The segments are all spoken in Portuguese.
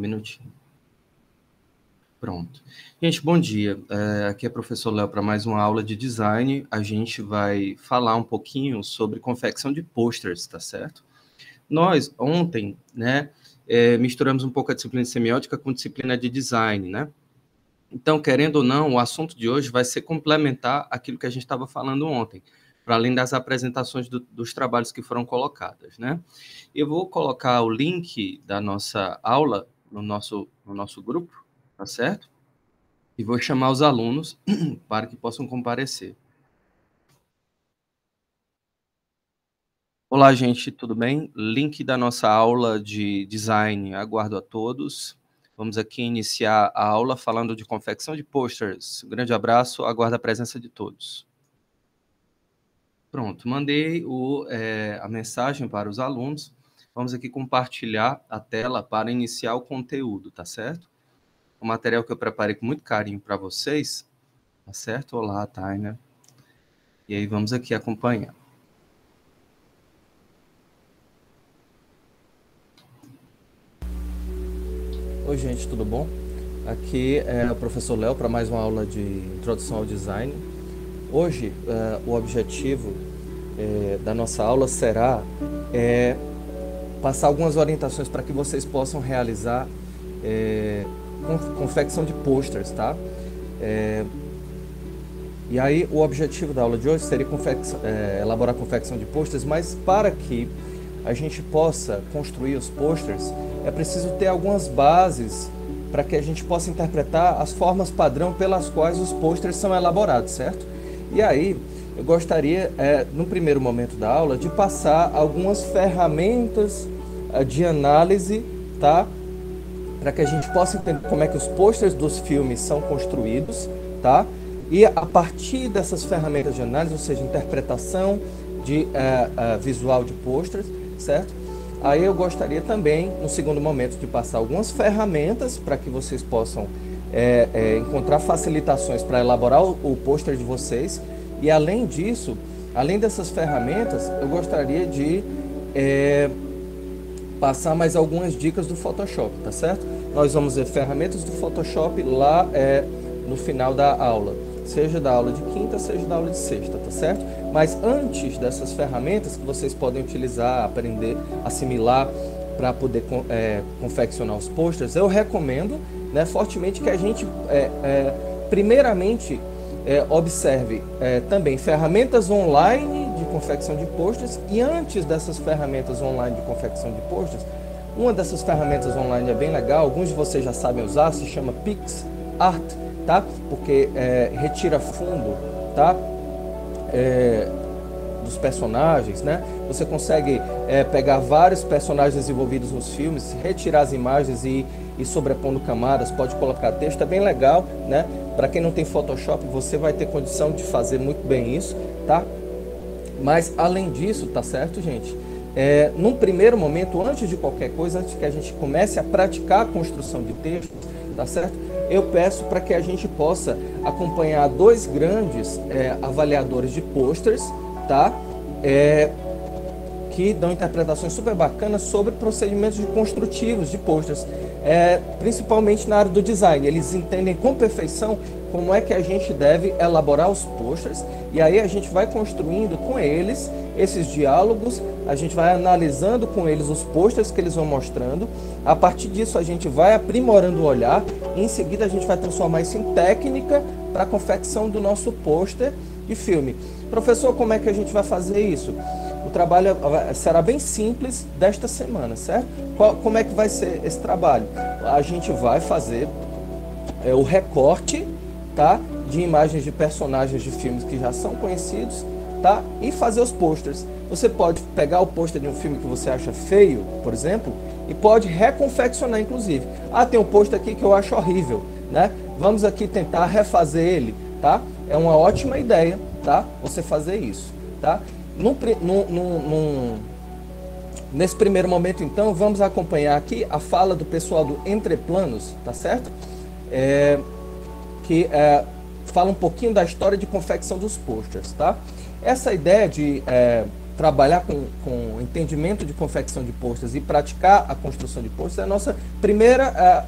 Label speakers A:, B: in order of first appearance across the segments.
A: minutinho. Pronto. Gente, bom dia. Aqui é o professor Léo para mais uma aula de design. A gente vai falar um pouquinho sobre confecção de posters, tá certo? Nós, ontem, né, misturamos um pouco a disciplina de semiótica com a disciplina de design, né? Então, querendo ou não, o assunto de hoje vai ser complementar aquilo que a gente estava falando ontem, para além das apresentações dos trabalhos que foram colocados, né? Eu vou colocar o link da nossa aula no nosso grupo, tá certo? E vou chamar os alunos para que possam comparecer. Olá, gente, tudo bem? Link da nossa aula de design, aguardo a todos. Vamos aqui iniciar a aula falando de confecção de posters. Grande abraço, aguardo a presença de todos. Pronto, mandei a mensagem para os alunos. Vamos aqui compartilhar a tela para iniciar o conteúdo, tá certo? O material que eu preparei com muito carinho para vocês, tá certo? Olá, Taina. E aí, vamos aqui acompanhar. Oi, gente, tudo bom? Aqui é o professor Léo para mais uma aula de introdução ao design. Hoje, o objetivo da nossa aula será passar algumas orientações para que vocês possam realizar confecção de posters, tá? E aí, o objetivo da aula de hoje seria elaborar confecção de posters, mas para que a gente possa construir os posters, é preciso ter algumas bases para que a gente possa interpretar as formas padrão pelas quais os posters são elaborados, certo? E aí, eu gostaria, no primeiro momento da aula, de passar algumas ferramentas de análise, tá? Para que a gente possa entender como é que os posters dos filmes são construídos, tá? E a partir dessas ferramentas de análise, ou seja, interpretação de visual de posters, certo? Aí eu gostaria também, no segundo momento, de passar algumas ferramentas para que vocês possam encontrar facilitações para elaborar o pôster de vocês. E além disso, além dessas ferramentas, eu gostaria de passar mais algumas dicas do Photoshop, tá certo? Nós vamos ver ferramentas do Photoshop lá no final da aula, seja da aula de quinta, seja da aula de sexta, tá certo? Mas antes dessas ferramentas que vocês podem utilizar, aprender, assimilar para poder confeccionar os posters, eu recomendo, né, fortemente que a gente, primeiramente, observe também ferramentas online de confecção de posters. E antes dessas ferramentas online de confecção de posters, uma dessas ferramentas online é bem legal, alguns de vocês já sabem usar, se chama PixArt, tá? Porque retira fundo, tá? Dos personagens, né? Você consegue pegar vários personagens desenvolvidos nos filmes, retirar as imagens e sobrepondo camadas, pode colocar texto, é bem legal, né? Para quem não tem Photoshop, você vai ter condição de fazer muito bem isso, tá? Mas além disso, tá certo, gente? Num primeiro momento, antes de qualquer coisa, antes que a gente comece a praticar a construção de texto, tá certo? Eu peço para que a gente possa acompanhar dois grandes avaliadores de posters, tá? Que dão interpretações super bacanas sobre procedimentos construtivos de posters, principalmente na área do design. Eles entendem com perfeição como é que a gente deve elaborar os posters, e aí a gente vai construindo com eles esses diálogos, a gente vai analisando com eles os posters que eles vão mostrando. A partir disso a gente vai aprimorando o olhar, e em seguida a gente vai transformar isso em técnica para a confecção do nosso pôster de filme. Professor, como é que a gente vai fazer isso? O trabalho será bem simples desta semana, certo? Como é que vai ser esse trabalho? A gente vai fazer o recorte, tá? De imagens de personagens de filmes que já são conhecidos, tá? E fazer os posters. Você pode pegar o pôster de um filme que você acha feio, por exemplo, e pode reconfeccionar, inclusive. Tem um pôster aqui que eu acho horrível, né? Vamos aqui tentar refazer ele, tá? É uma ótima ideia, tá? Você fazer isso, tá? Nesse primeiro momento, então, vamos acompanhar aqui a fala do pessoal do Entreplanos, tá certo? Que fala um pouquinho da história de confecção dos posters, tá? Essa ideia de trabalhar com entendimento de confecção de posters e praticar a construção de posters, é a nossa primeira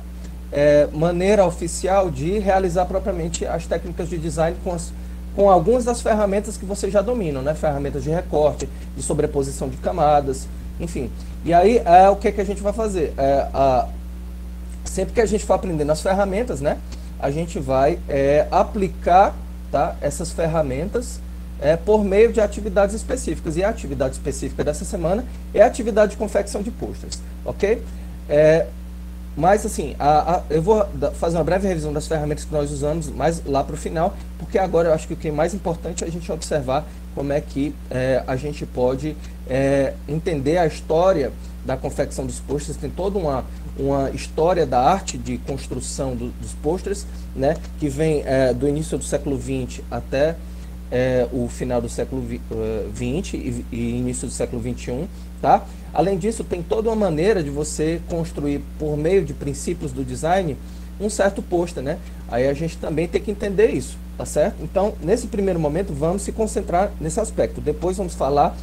A: maneira oficial de realizar propriamente as técnicas de design com algumas das ferramentas que vocês já dominam, né? Ferramentas de recorte, de sobreposição de camadas, enfim. E aí, o que a gente vai fazer? Sempre que a gente for aprendendo as ferramentas, né? A gente vai aplicar, tá, essas ferramentas por meio de atividades específicas. E a atividade específica dessa semana é a atividade de confecção de posters, ok? Mas assim, eu vou fazer uma breve revisão das ferramentas que nós usamos mais lá para o final, porque agora eu acho que o que é mais importante é a gente observar como é que a gente pode entender a história da confecção dos posters. Tem toda uma história da arte de construção dos posters, né, que vem do início do século XX até o final do século XX e início do século XXI, tá? Além disso, tem toda uma maneira de você construir, por meio de princípios do design, um certo pôster, né? Aí a gente também tem que entender isso, tá certo? Então, nesse primeiro momento, vamos se concentrar nesse aspecto. Depois vamos falar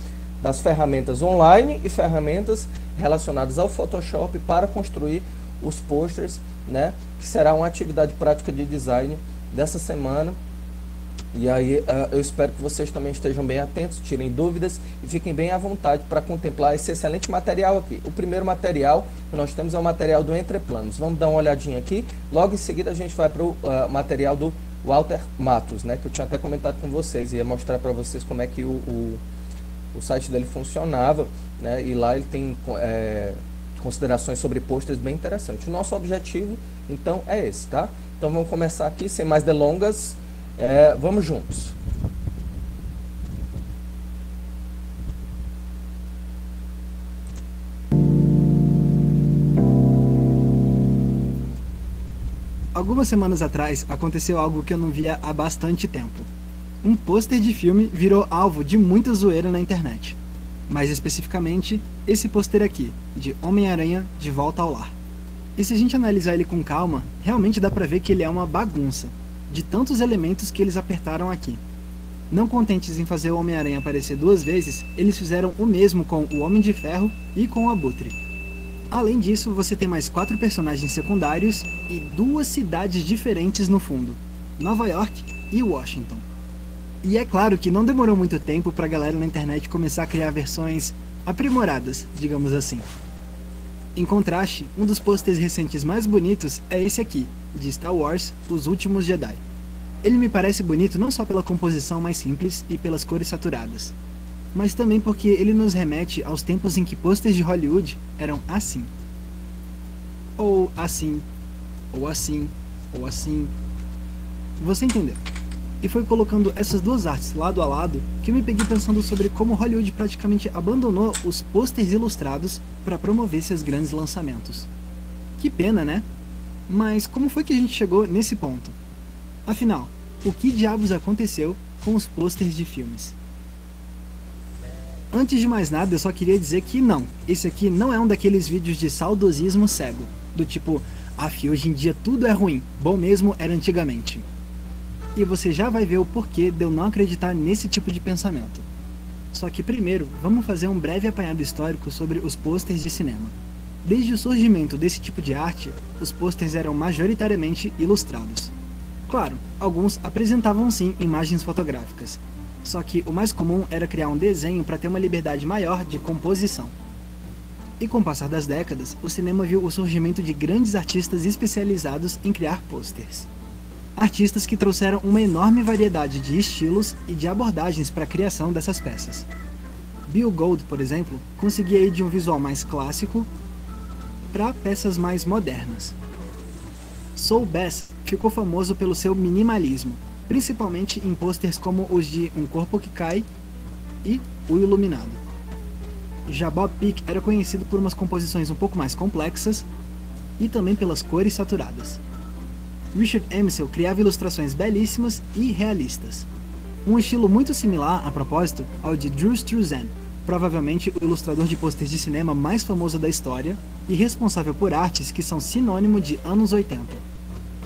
A: das ferramentas online e ferramentas relacionadas ao Photoshop para construir os posters, né? Que será uma atividade prática de design dessa semana. E aí eu espero que vocês também estejam bem atentos, tirem dúvidas e fiquem bem à vontade para contemplar esse excelente material aqui. O primeiro material que nós temos é o material do Entreplanos. Vamos dar uma olhadinha aqui. Logo em seguida a gente vai para o material do Walter Matos, né, que eu tinha até comentado com vocês. Ia mostrar para vocês como é que o site dele funcionava, né, e lá ele tem considerações sobre posters bem interessantes. O nosso objetivo, então, é esse, tá? Então vamos começar aqui, sem mais delongas. Vamos juntos.
B: Algumas semanas atrás aconteceu algo que eu não via há bastante tempo. Um pôster de filme virou alvo de muita zoeira na internet. Mais especificamente, esse pôster aqui, de Homem-Aranha de Volta ao Lar. E se a gente analisar ele com calma, realmente dá pra ver que ele é uma bagunça, de tantos elementos que eles apertaram aqui. Não contentes em fazer o Homem-Aranha aparecer 2 vezes, eles fizeram o mesmo com o Homem de Ferro e com o Abutre. Além disso, você tem mais 4 personagens secundários e 2 cidades diferentes no fundo, Nova York e Washington. E é claro que não demorou muito tempo pra galera na internet começar a criar versões aprimoradas, digamos assim. Em contraste, um dos posters recentes mais bonitos é esse aqui, de Star Wars, Os Últimos Jedi. Ele me parece bonito não só pela composição mais simples e pelas cores saturadas, mas também porque ele nos remete aos tempos em que posters de Hollywood eram assim. Ou assim, ou assim, ou assim. Você entendeu? E foi colocando essas 2 artes lado a lado que eu me peguei pensando sobre como Hollywood praticamente abandonou os posters ilustrados para promover seus grandes lançamentos. Que pena, né? Mas como foi que a gente chegou nesse ponto? Afinal, o que diabos aconteceu com os posters de filmes? Antes de mais nada, eu só queria dizer que não, esse aqui não é um daqueles vídeos de saudosismo cego, do tipo, hoje em dia tudo é ruim, bom mesmo era antigamente. E você já vai ver o porquê de eu não acreditar nesse tipo de pensamento. Só que primeiro, vamos fazer um breve apanhado histórico sobre os posters de cinema. Desde o surgimento desse tipo de arte, os posters eram majoritariamente ilustrados. Claro, alguns apresentavam sim imagens fotográficas, só que o mais comum era criar um desenho para ter uma liberdade maior de composição. E com o passar das décadas, o cinema viu o surgimento de grandes artistas especializados em criar posters. Artistas que trouxeram uma enorme variedade de estilos e de abordagens para a criação dessas peças. Bill Gold, por exemplo, conseguia ir de um visual mais clássico para peças mais modernas. Saul Bass ficou famoso pelo seu minimalismo, principalmente em posters como os de Um Corpo que Cai e O Iluminado. Já Bob Peak era conhecido por umas composições um pouco mais complexas e também pelas cores saturadas. Richard Emsel criava ilustrações belíssimas e realistas. Um estilo muito similar, a propósito, ao de Drew Struzan, provavelmente o ilustrador de pôsteres de cinema mais famoso da história e responsável por artes que são sinônimo de anos 80.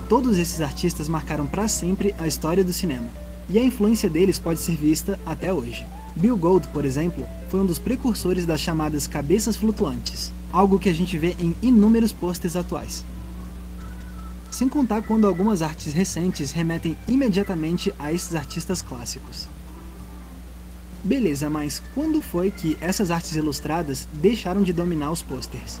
B: Todos esses artistas marcaram para sempre a história do cinema, e a influência deles pode ser vista até hoje. Bill Gold, por exemplo, foi um dos precursores das chamadas cabeças flutuantes, algo que a gente vê em inúmeros pôsteres atuais. Sem contar quando algumas artes recentes remetem imediatamente a esses artistas clássicos. Beleza, mas quando foi que essas artes ilustradas deixaram de dominar os pôsteres?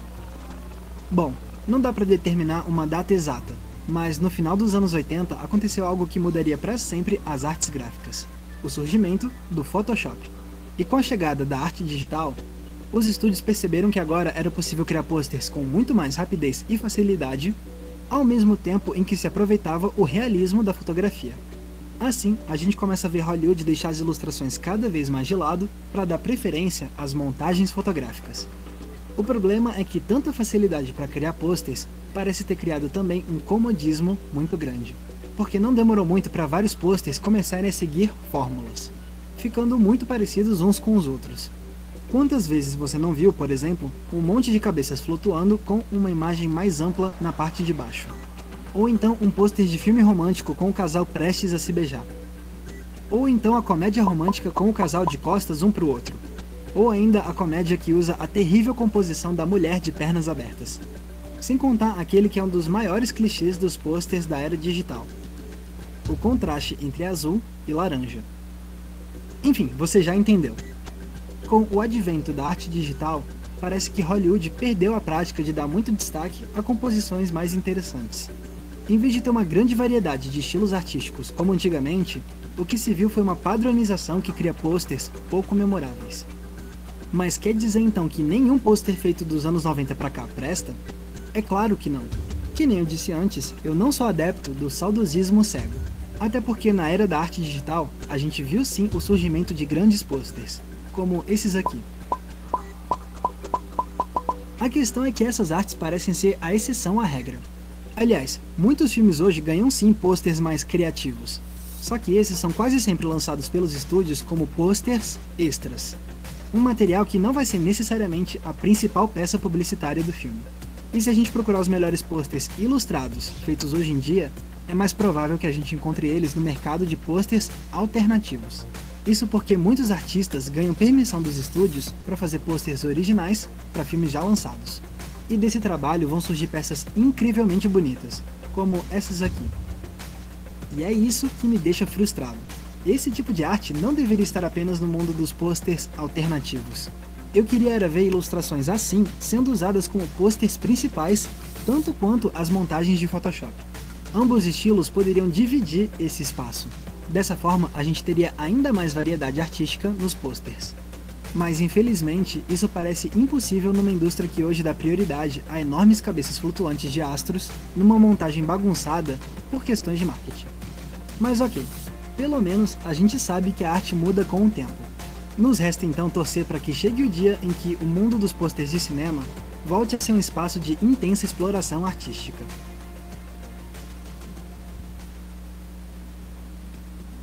B: Bom, não dá para determinar uma data exata, mas no final dos anos 80 aconteceu algo que mudaria para sempre as artes gráficas: o surgimento do Photoshop. E com a chegada da arte digital, os estúdios perceberam que agora era possível criar pôsteres com muito mais rapidez e facilidade, ao mesmo tempo em que se aproveitava o realismo da fotografia. Assim, a gente começa a ver Hollywood deixar as ilustrações cada vez mais de lado para dar preferência às montagens fotográficas. O problema é que tanta facilidade para criar pôsteres parece ter criado também um comodismo muito grande, porque não demorou muito para vários pôsteres começarem a seguir fórmulas, ficando muito parecidos uns com os outros. Quantas vezes você não viu, por exemplo, um monte de cabeças flutuando com uma imagem mais ampla na parte de baixo? Ou então um pôster de filme romântico com o casal prestes a se beijar? Ou então a comédia romântica com o casal de costas um pro outro? Ou ainda a comédia que usa a terrível composição da mulher de pernas abertas? Sem contar aquele que é um dos maiores clichês dos pôsteres da era digital: o contraste entre azul e laranja. Enfim, você já entendeu. Com o advento da arte digital, parece que Hollywood perdeu a prática de dar muito destaque a composições mais interessantes. Em vez de ter uma grande variedade de estilos artísticos como antigamente, o que se viu foi uma padronização que cria pôsteres pouco memoráveis. Mas quer dizer então que nenhum pôster feito dos anos 90 pra cá presta? É claro que não. Que nem eu disse antes, eu não sou adepto do saudosismo cego. Até porque na era da arte digital, a gente viu sim o surgimento de grandes pôsteres, como esses aqui. A questão é que essas artes parecem ser a exceção à regra. Aliás, muitos filmes hoje ganham sim pôsteres mais criativos, só que esses são quase sempre lançados pelos estúdios como pôsteres extras, um material que não vai ser necessariamente a principal peça publicitária do filme. E se a gente procurar os melhores pôsteres ilustrados feitos hoje em dia, é mais provável que a gente encontre eles no mercado de pôsteres alternativos. Isso porque muitos artistas ganham permissão dos estúdios para fazer pôsteres originais para filmes já lançados. E desse trabalho vão surgir peças incrivelmente bonitas, como essas aqui. E é isso que me deixa frustrado. Esse tipo de arte não deveria estar apenas no mundo dos pôsteres alternativos. Eu queria era ver ilustrações assim sendo usadas como pôsteres principais, tanto quanto as montagens de Photoshop. Ambos estilos poderiam dividir esse espaço. Dessa forma, a gente teria ainda mais variedade artística nos pôsteres. Mas infelizmente, isso parece impossível numa indústria que hoje dá prioridade a enormes cabeças flutuantes de astros numa montagem bagunçada por questões de marketing. Mas ok, pelo menos a gente sabe que a arte muda com o tempo. Nos resta então torcer para que chegue o dia em que o mundo dos pôsteres de cinema volte a ser um espaço de intensa exploração artística.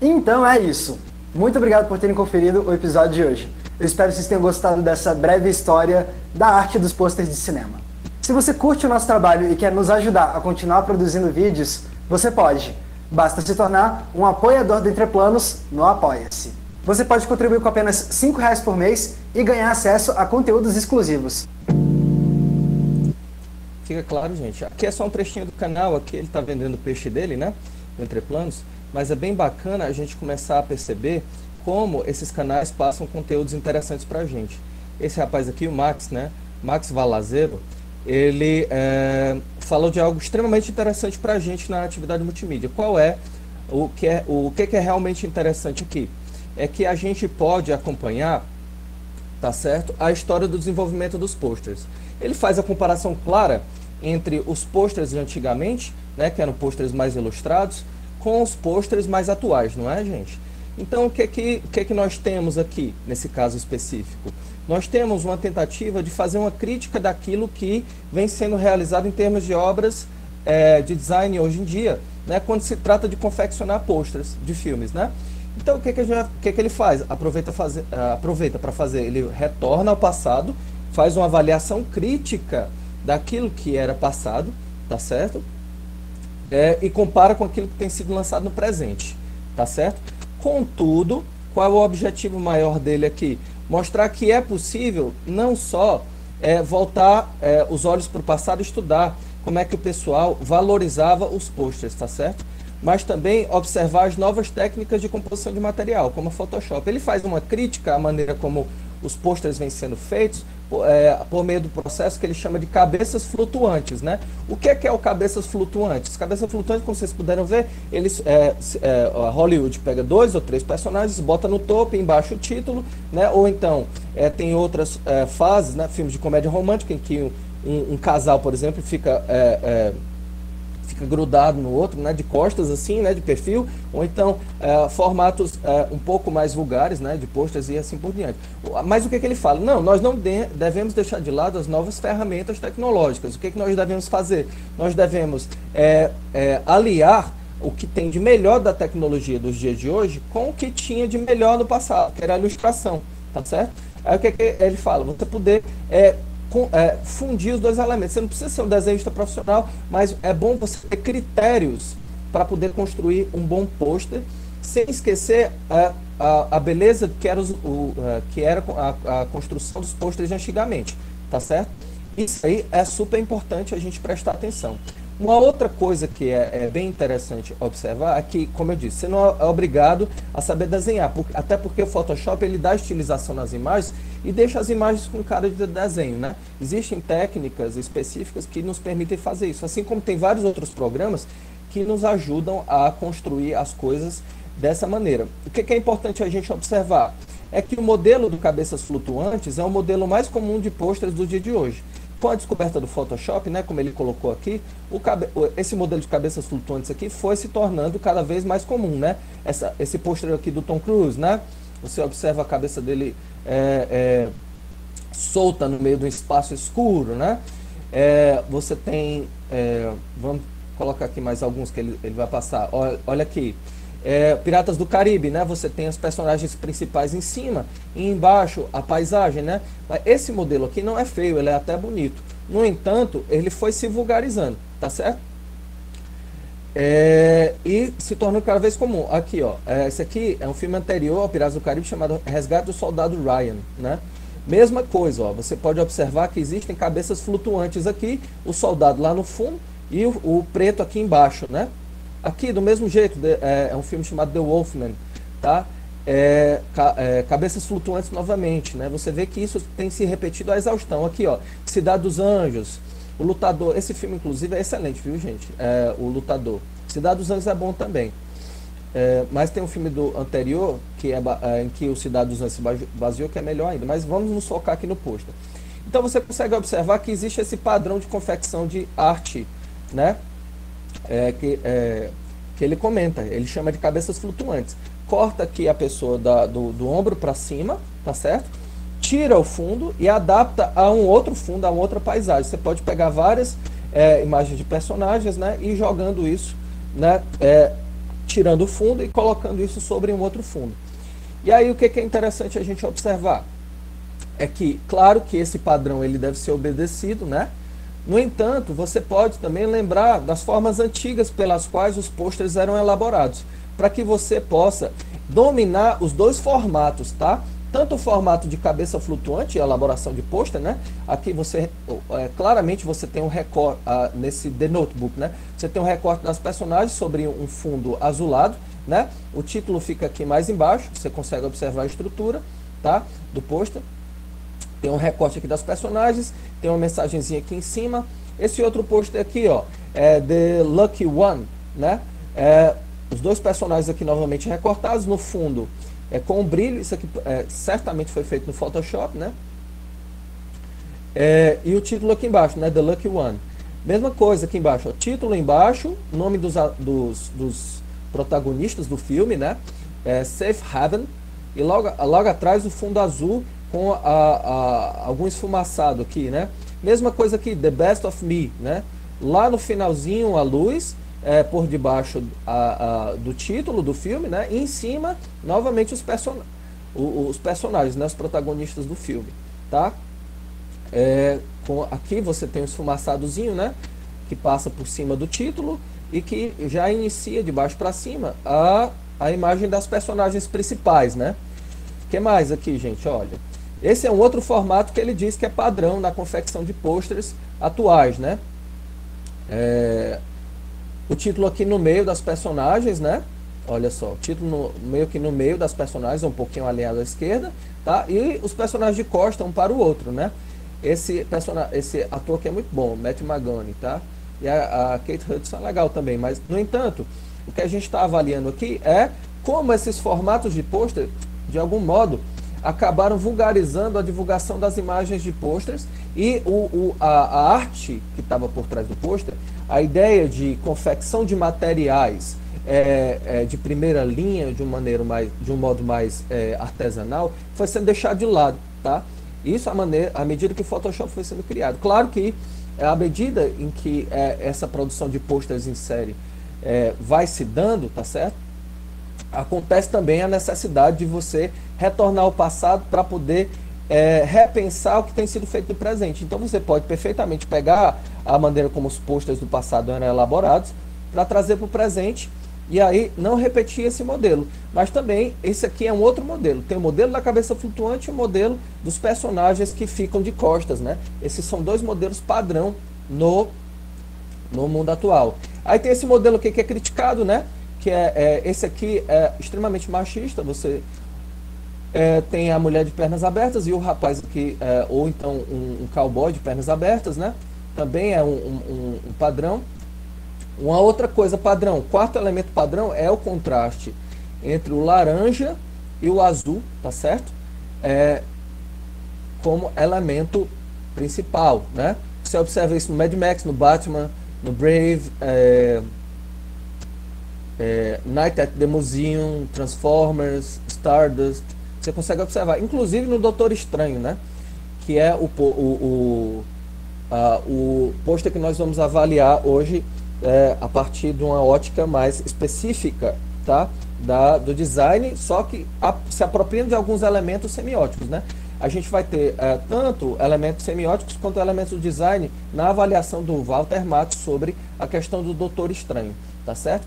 C: Então é isso. Muito obrigado por terem conferido o episódio de hoje. Eu espero que vocês tenham gostado dessa breve história da arte dos pôsteres de cinema. Se você curte o nosso trabalho e quer nos ajudar a continuar produzindo vídeos, você pode. Basta se tornar um apoiador do Entreplanos no Apoia-se. Você pode contribuir com apenas R$ 5 por mês e ganhar acesso a conteúdos exclusivos.
A: Fica claro, gente. Aqui é só um trechinho do canal, aqui ele está vendendo o peixe dele, né? Do Entreplanos. Mas é bem bacana a gente começar a perceber como esses canais passam conteúdos interessantes para a gente. Esse rapaz aqui, o Max, né? Max Valazero, ele falou de algo extremamente interessante para a gente na atividade multimídia. Qual é o que é realmente interessante aqui? É que a gente pode acompanhar, tá certo, a história do desenvolvimento dos posters. Ele faz a comparação clara entre os posters de antigamente, né, que eram posters mais ilustrados, com os posters mais atuais, não é, gente? Então, o que é que nós temos aqui, nesse caso específico? Nós temos uma tentativa de fazer uma crítica daquilo que vem sendo realizado em termos de obras de design hoje em dia, né, quando se trata de confeccionar posters de filmes, né? Então, o que que ele faz? Aproveita para fazer, ele retorna ao passado, faz uma avaliação crítica daquilo que era passado, tá certo? E compara com aquilo que tem sido lançado no presente, tá certo? Contudo, qual é o objetivo maior dele aqui? Mostrar que é possível não só voltar os olhos para o passado e estudar como é que o pessoal valorizava os posters, tá certo? Mas também observar as novas técnicas de composição de material, como o Photoshop. Ele faz uma crítica à maneira como os posters vêm sendo feitos por meio do processo que ele chama de cabeças flutuantes, né? O que é o cabeças flutuantes? Cabeças flutuantes, como vocês puderam ver, a Hollywood pega 2 ou 3 personagens, bota no topo e embaixo o título, né? Ou então tem outras fases, né? Filmes de comédia romântica em que um casal, por exemplo, fica grudado no outro, né, de costas assim, né, de perfil, ou então formatos um pouco mais vulgares, né, de posters e assim por diante. Mas o que ele fala? Não, nós não devemos deixar de lado as novas ferramentas tecnológicas. O que nós devemos fazer? Nós devemos aliar o que tem de melhor da tecnologia dos dias de hoje com o que tinha de melhor no passado, que era a ilustração, tá certo? Aí o que ele fala? Você poder fundir os dois elementos. Você não precisa ser um desenhista profissional, mas é bom você ter critérios para poder construir um bom pôster, sem esquecer a beleza que era a construção dos pôsteres de antigamente, tá certo? Isso aí é super importante a gente prestar atenção. Uma outra coisa que é bem interessante observar é que, como eu disse, você não é obrigado a saber desenhar, até porque o Photoshop ele dá estilização nas imagens e deixa as imagens com cara de desenho, né? Existem técnicas específicas que nos permitem fazer isso, assim como tem vários outros programas que nos ajudam a construir as coisas dessa maneira. O que é importante a gente observar? É que o modelo do cabeças flutuantes é o modelo mais comum de pôsteres do dia de hoje. Com a descoberta do Photoshop, né, como ele colocou aqui, esse modelo de cabeças flutuantes aqui foi se tornando cada vez mais comum, né? Esse pôster aqui do Tom Cruise, né? Você observa a cabeça dele solta no meio de um espaço escuro, né? Você tem, vamos colocar aqui mais alguns que ele vai passar. Olha aqui. Piratas do Caribe, né? Você tem os personagens principais em cima e embaixo a paisagem, né? Mas esse modelo aqui não é feio, ele é até bonito. No entanto, ele foi se vulgarizando, tá certo? E se tornou cada vez comum. Aqui, ó, esse aqui é um filme anterior ao Piratas do Caribe chamado Resgate do Soldado Ryan, né? Mesma coisa, ó, você pode observar que existem cabeças flutuantes aqui, o soldado lá no fundo e o preto aqui embaixo, né? Aqui, do mesmo jeito, é um filme chamado The Wolfman, tá? Cabeças flutuantes novamente, né? Você vê que isso tem se repetido à exaustão. Aqui, ó, Cidade dos Anjos, O Lutador. Esse filme, inclusive, é excelente, viu, gente? O Lutador. Cidade dos Anjos é bom também. Mas tem um filme do anterior, em que o Cidade dos Anjos se baseou, que é melhor ainda. Mas vamos nos focar aqui no pôster. Então, você consegue observar que existe esse padrão de confecção de arte, né? Que ele comenta, ele chama de cabeças flutuantes. Corta aqui a pessoa do ombro para cima, tá certo? Tira o fundo e adapta a um outro fundo, a outra paisagem. Você pode pegar várias imagens de personagens, né, e jogando isso, né, tirando o fundo e colocando isso sobre um outro fundo. E aí o que é interessante a gente observar? É que, claro que esse padrão ele deve ser obedecido, né? No entanto, você pode também lembrar das formas antigas pelas quais os pôsteres eram elaborados, para que você possa dominar os dois formatos, tá? Tanto o formato de cabeça flutuante, a elaboração de pôster, né? Aqui você, claramente você tem um recorte, nesse The Notebook, né? Você tem um recorte das personagens sobre um fundo azulado, né? O título fica aqui mais embaixo, você consegue observar a estrutura, tá? Do pôster. Tem um recorte aqui das personagens, tem uma mensagenzinha aqui em cima. Esse outro pôster aqui, ó, é The Lucky One, né? Os dois personagens aqui novamente recortados, no fundo com um brilho. Isso aqui certamente foi feito no Photoshop, né? E o título aqui embaixo, né? The Lucky One. Mesma coisa aqui embaixo, ó, título embaixo, nome dos protagonistas do filme, né? Safe Haven. E logo atrás o fundo azul com algum esfumaçado aqui, né? Mesma coisa aqui, The Best of Me, né? Lá no finalzinho a luz, por debaixo do título do filme, né? E em cima, novamente os personagens, né? Os protagonistas do filme, tá? Aqui você tem um esfumaçadozinho, né? Que passa por cima do título e que já inicia de baixo para cima a imagem das personagens principais, né? que mais aqui, gente? Olha, esse é um outro formato que ele diz que é padrão na confecção de pôsteres atuais, né? O título aqui no meio das personagens, né? Olha só, o título meio que no meio das personagens, um pouquinho alinhado à esquerda, tá? E os personagens de costa um para o outro, né? Esse ator aqui é muito bom, Matthew McConaughey, tá? E a Kate Hudson é legal também, mas, no entanto, o que a gente está avaliando aqui é como esses formatos de pôster, de algum modo, acabaram vulgarizando a divulgação das imagens de pôsteres e a arte que estava por trás do pôster, a ideia de confecção de materiais de primeira linha, de um modo mais artesanal, foi sendo deixado de lado, tá? Isso à medida que o Photoshop foi sendo criado. Claro que à medida em que essa produção de pôsteres em série vai se dando, tá certo? Acontece também a necessidade de você retornar ao passado para poder repensar o que tem sido feito no presente. Então você pode perfeitamente pegar a maneira como os pôsteres do passado eram elaborados para trazer para o presente e aí não repetir esse modelo. Mas também esse aqui é um outro modelo. Tem o modelo da cabeça flutuante e o modelo dos personagens que ficam de costas, né? Esses são dois modelos padrão no mundo atual. Aí tem esse modelo aqui que é criticado, né? Que esse aqui é extremamente machista. Você tem a mulher de pernas abertas e o rapaz aqui, ou então um cowboy de pernas abertas, né? Também é um padrão. Uma outra coisa padrão, quarto elemento padrão é o contraste entre o laranja e o azul, tá certo? Como elemento principal, né? Você observa isso no Mad Max, no Batman, no Brave, Night at the Museum, Transformers, Stardust. Você consegue observar, inclusive no Doutor Estranho, né? Que é o pôster que nós vamos avaliar hoje a partir de uma ótica mais específica, tá? Do design, só que se apropriando de alguns elementos semióticos, né? A gente vai ter tanto elementos semióticos quanto elementos do design na avaliação do Walter Matos sobre a questão do Doutor Estranho, tá certo?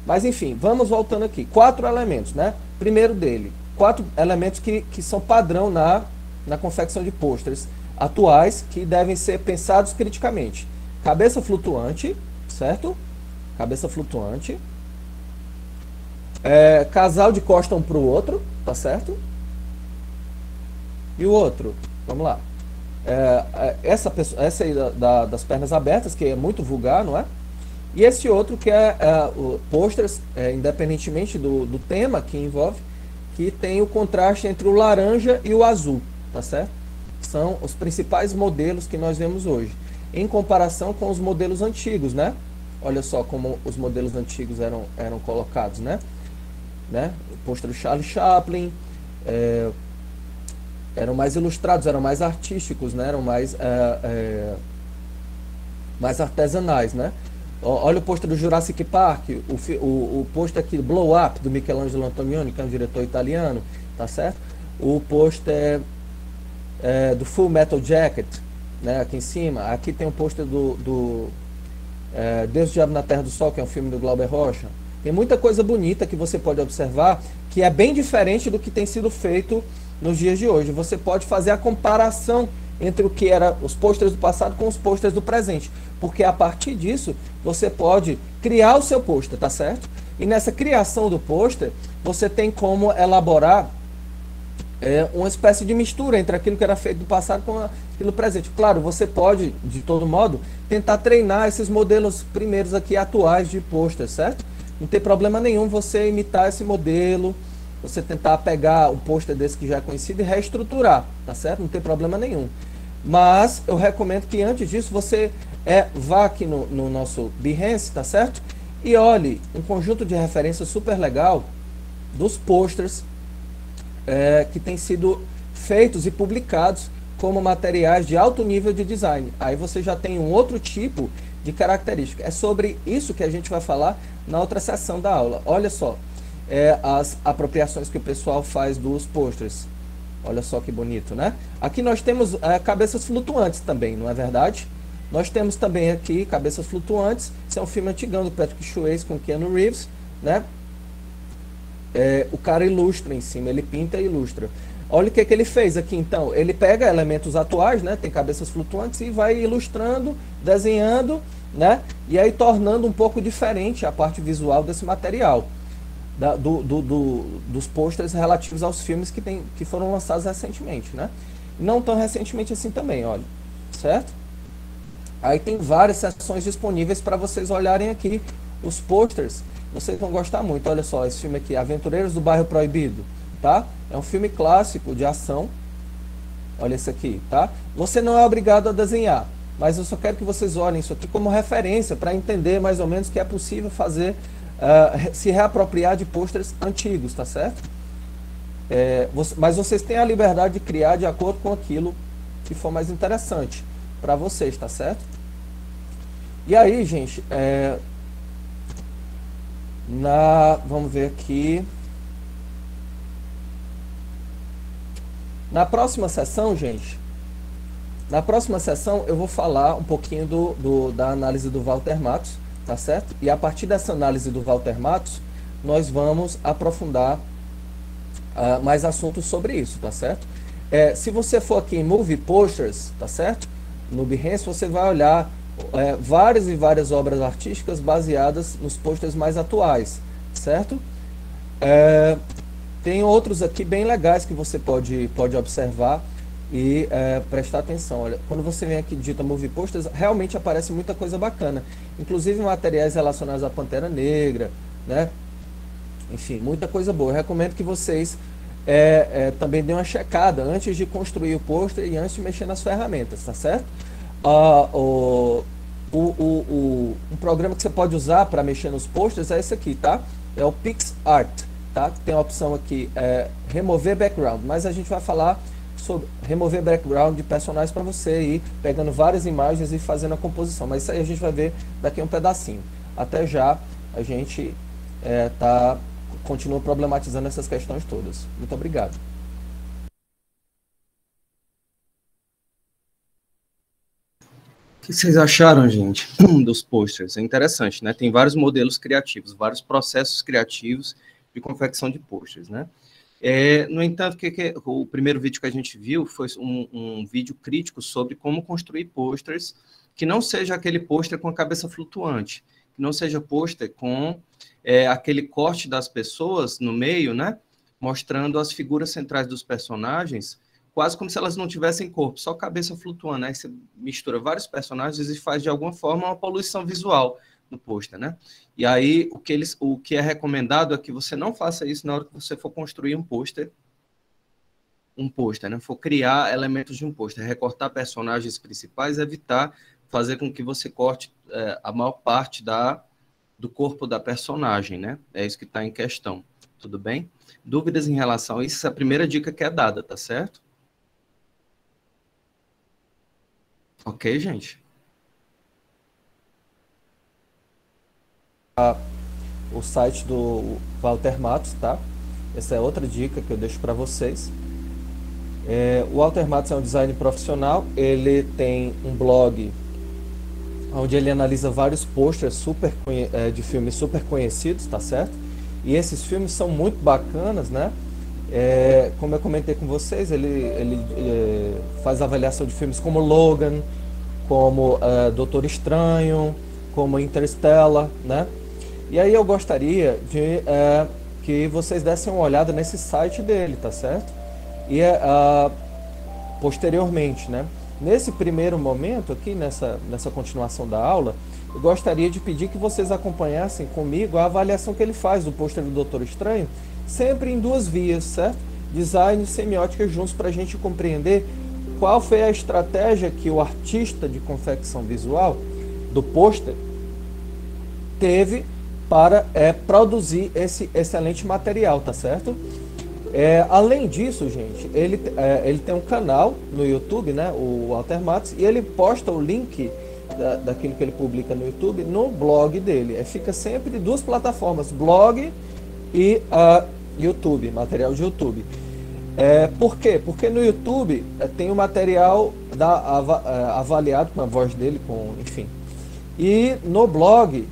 A: Mas enfim, vamos voltando aqui. 4 elementos, né? Primeiro dele, 4 elementos que são padrão na confecção de pôsteres atuais, que devem ser pensados criticamente. Cabeça flutuante, certo? Cabeça flutuante. Casal de costa um para o outro, tá certo? E o outro, vamos lá. Essa aí das pernas abertas, que é muito vulgar, não é? E esse outro que o pôsteres, independentemente do tema que envolve, que tem o contraste entre o laranja e o azul, tá certo? São os principais modelos que nós vemos hoje, em comparação com os modelos antigos, né? Olha só como os modelos antigos eram colocados, né? O pôster do Charlie Chaplin, eram mais ilustrados, eram mais artísticos, né? Eram mais artesanais, né? Olha o pôster do Jurassic Park, o pôster aqui, Blow Up, do Michelangelo Antonioni, que é um diretor italiano, tá certo? O pôster do Full Metal Jacket, né? Aqui em cima. Aqui tem o pôster do Deus, o Diabo na Terra do Sol, que é um filme do Glauber Rocha. Tem muita coisa bonita que você pode observar, que é bem diferente do que tem sido feito nos dias de hoje. Você pode fazer a comparação entre o que era os pôsteres do passado com os pôsteres do presente, porque a partir disso você pode criar o seu pôster, tá certo? E nessa criação do pôster você tem como elaborar uma espécie de mistura entre aquilo que era feito do passado com aquilo presente. Claro, você pode, de todo modo, tentar treinar esses modelos primeiros aqui atuais de pôster, certo? Não tem problema nenhum você imitar esse modelo, você tentar pegar um pôster desse que já é conhecido e reestruturar, tá certo? Não tem problema nenhum. Mas eu recomendo que antes disso você vá aqui no nosso Behance, tá certo? E olhe um conjunto de referências super legal dos posters que têm sido feitos e publicados como materiais de alto nível de design. Aí você já tem um outro tipo de característica. É sobre isso que a gente vai falar na outra sessão da aula. Olha só, as apropriações que o pessoal faz dos posters. Olha só que bonito, né? Aqui nós temos cabeças flutuantes também, não é verdade? Nós temos também aqui cabeças flutuantes. Esse é um filme antigão do Patrick Swayze com Keanu Reeves, né? O cara ilustra em cima, ele pinta e ilustra. Olha o que ele fez aqui, então. Ele pega elementos atuais, né? Tem cabeças flutuantes e vai ilustrando, desenhando, né? E aí tornando um pouco diferente a parte visual desse material. Dos pôsteres relativos aos filmes que foram lançados recentemente, né? Não tão recentemente assim também, olha. Certo? Aí tem várias seções disponíveis para vocês olharem aqui os posters. Vocês vão gostar muito. Olha só, esse filme aqui, Aventureiros do Bairro Proibido, tá? É um filme clássico de ação. Olha esse aqui, tá? Você não é obrigado a desenhar, mas eu só quero que vocês olhem isso aqui como referência para entender mais ou menos que é possível fazer, se reapropriar de posters antigos, tá certo? Mas vocês têm a liberdade de criar de acordo com aquilo que for mais interessante para vocês, tá certo? E aí, gente, vamos ver aqui. Na próxima sessão, gente, eu vou falar um pouquinho da análise do Walter Matos, tá certo? E a partir dessa análise do Walter Matos, nós vamos aprofundar mais assuntos sobre isso, tá certo? Se você for aqui em Movie Posters, tá certo? No Behance, você vai olhar várias e várias obras artísticas baseadas nos posters mais atuais, certo? Tem outros aqui bem legais que você pode observar e prestar atenção. Olha, quando você vem aqui e digita Movie Posters, realmente aparece muita coisa bacana, inclusive materiais relacionados à Pantera Negra, né? Enfim, muita coisa boa. Eu recomendo que vocês também dêem uma checada antes de construir o pôster e antes de mexer nas ferramentas, tá certo? Um programa que você pode usar para mexer nos posters é esse aqui, tá? É o PixArt, tá? Tem a opção aqui, remover background, mas a gente vai falar sobre remover background de personagens para você ir pegando várias imagens e fazendo a composição, mas isso aí a gente vai ver daqui a um pedacinho. Até já, a gente continua problematizando essas questões todas. Muito obrigado.
D: O que vocês acharam, gente, dos posters? É interessante, né? Tem vários modelos criativos, vários processos criativos de confecção de posters, né? No entanto, o primeiro vídeo que a gente viu foi um vídeo crítico sobre como construir posters que não seja aquele pôster com a cabeça flutuante, que não seja pôster com aquele corte das pessoas no meio, né? Mostrando as figuras centrais dos personagens, quase como se elas não tivessem corpo, só cabeça flutuando. Aí você mistura vários personagens e faz, de alguma forma, uma poluição visual no pôster, né? E aí, o que é recomendado é que você não faça isso na hora que você for construir um pôster, né? For criar elementos de um pôster, recortar personagens principais, evitar fazer com que você corte a maior parte do corpo da personagem, né? É isso que está em questão, tudo bem? Dúvidas em relação a isso? Essa é a primeira dica que é dada, tá certo? Ok, gente?
A: O site do Walter Matos, tá? Essa é outra dica que eu deixo para vocês. O Walter Matos é um designer profissional, ele tem um blog onde ele analisa vários posters de filmes super conhecidos, tá certo? E esses filmes são muito bacanas, né? Como eu comentei com vocês, ele faz avaliação de filmes como Logan, como Doutor Estranho, como Interstellar, né? E aí eu gostaria de que vocês dessem uma olhada nesse site dele, tá certo? E posteriormente, né? Nesse primeiro momento aqui, nessa continuação da aula, eu gostaria de pedir que vocês acompanhassem comigo a avaliação que ele faz do pôster do Doutor Estranho, sempre em duas vias, certo? Design e semiótica juntos, para a gente compreender qual foi a estratégia que o artista de confecção visual do pôster teve para produzir esse excelente material, tá certo? Além disso, gente, ele tem um canal no YouTube, né, o Walter Matos, e ele posta o link daquilo que ele publica no YouTube no blog dele. Fica sempre em duas plataformas, blog e YouTube, material de YouTube. Por quê? Porque no YouTube tem o material avaliado com a voz dele, enfim. E no blog,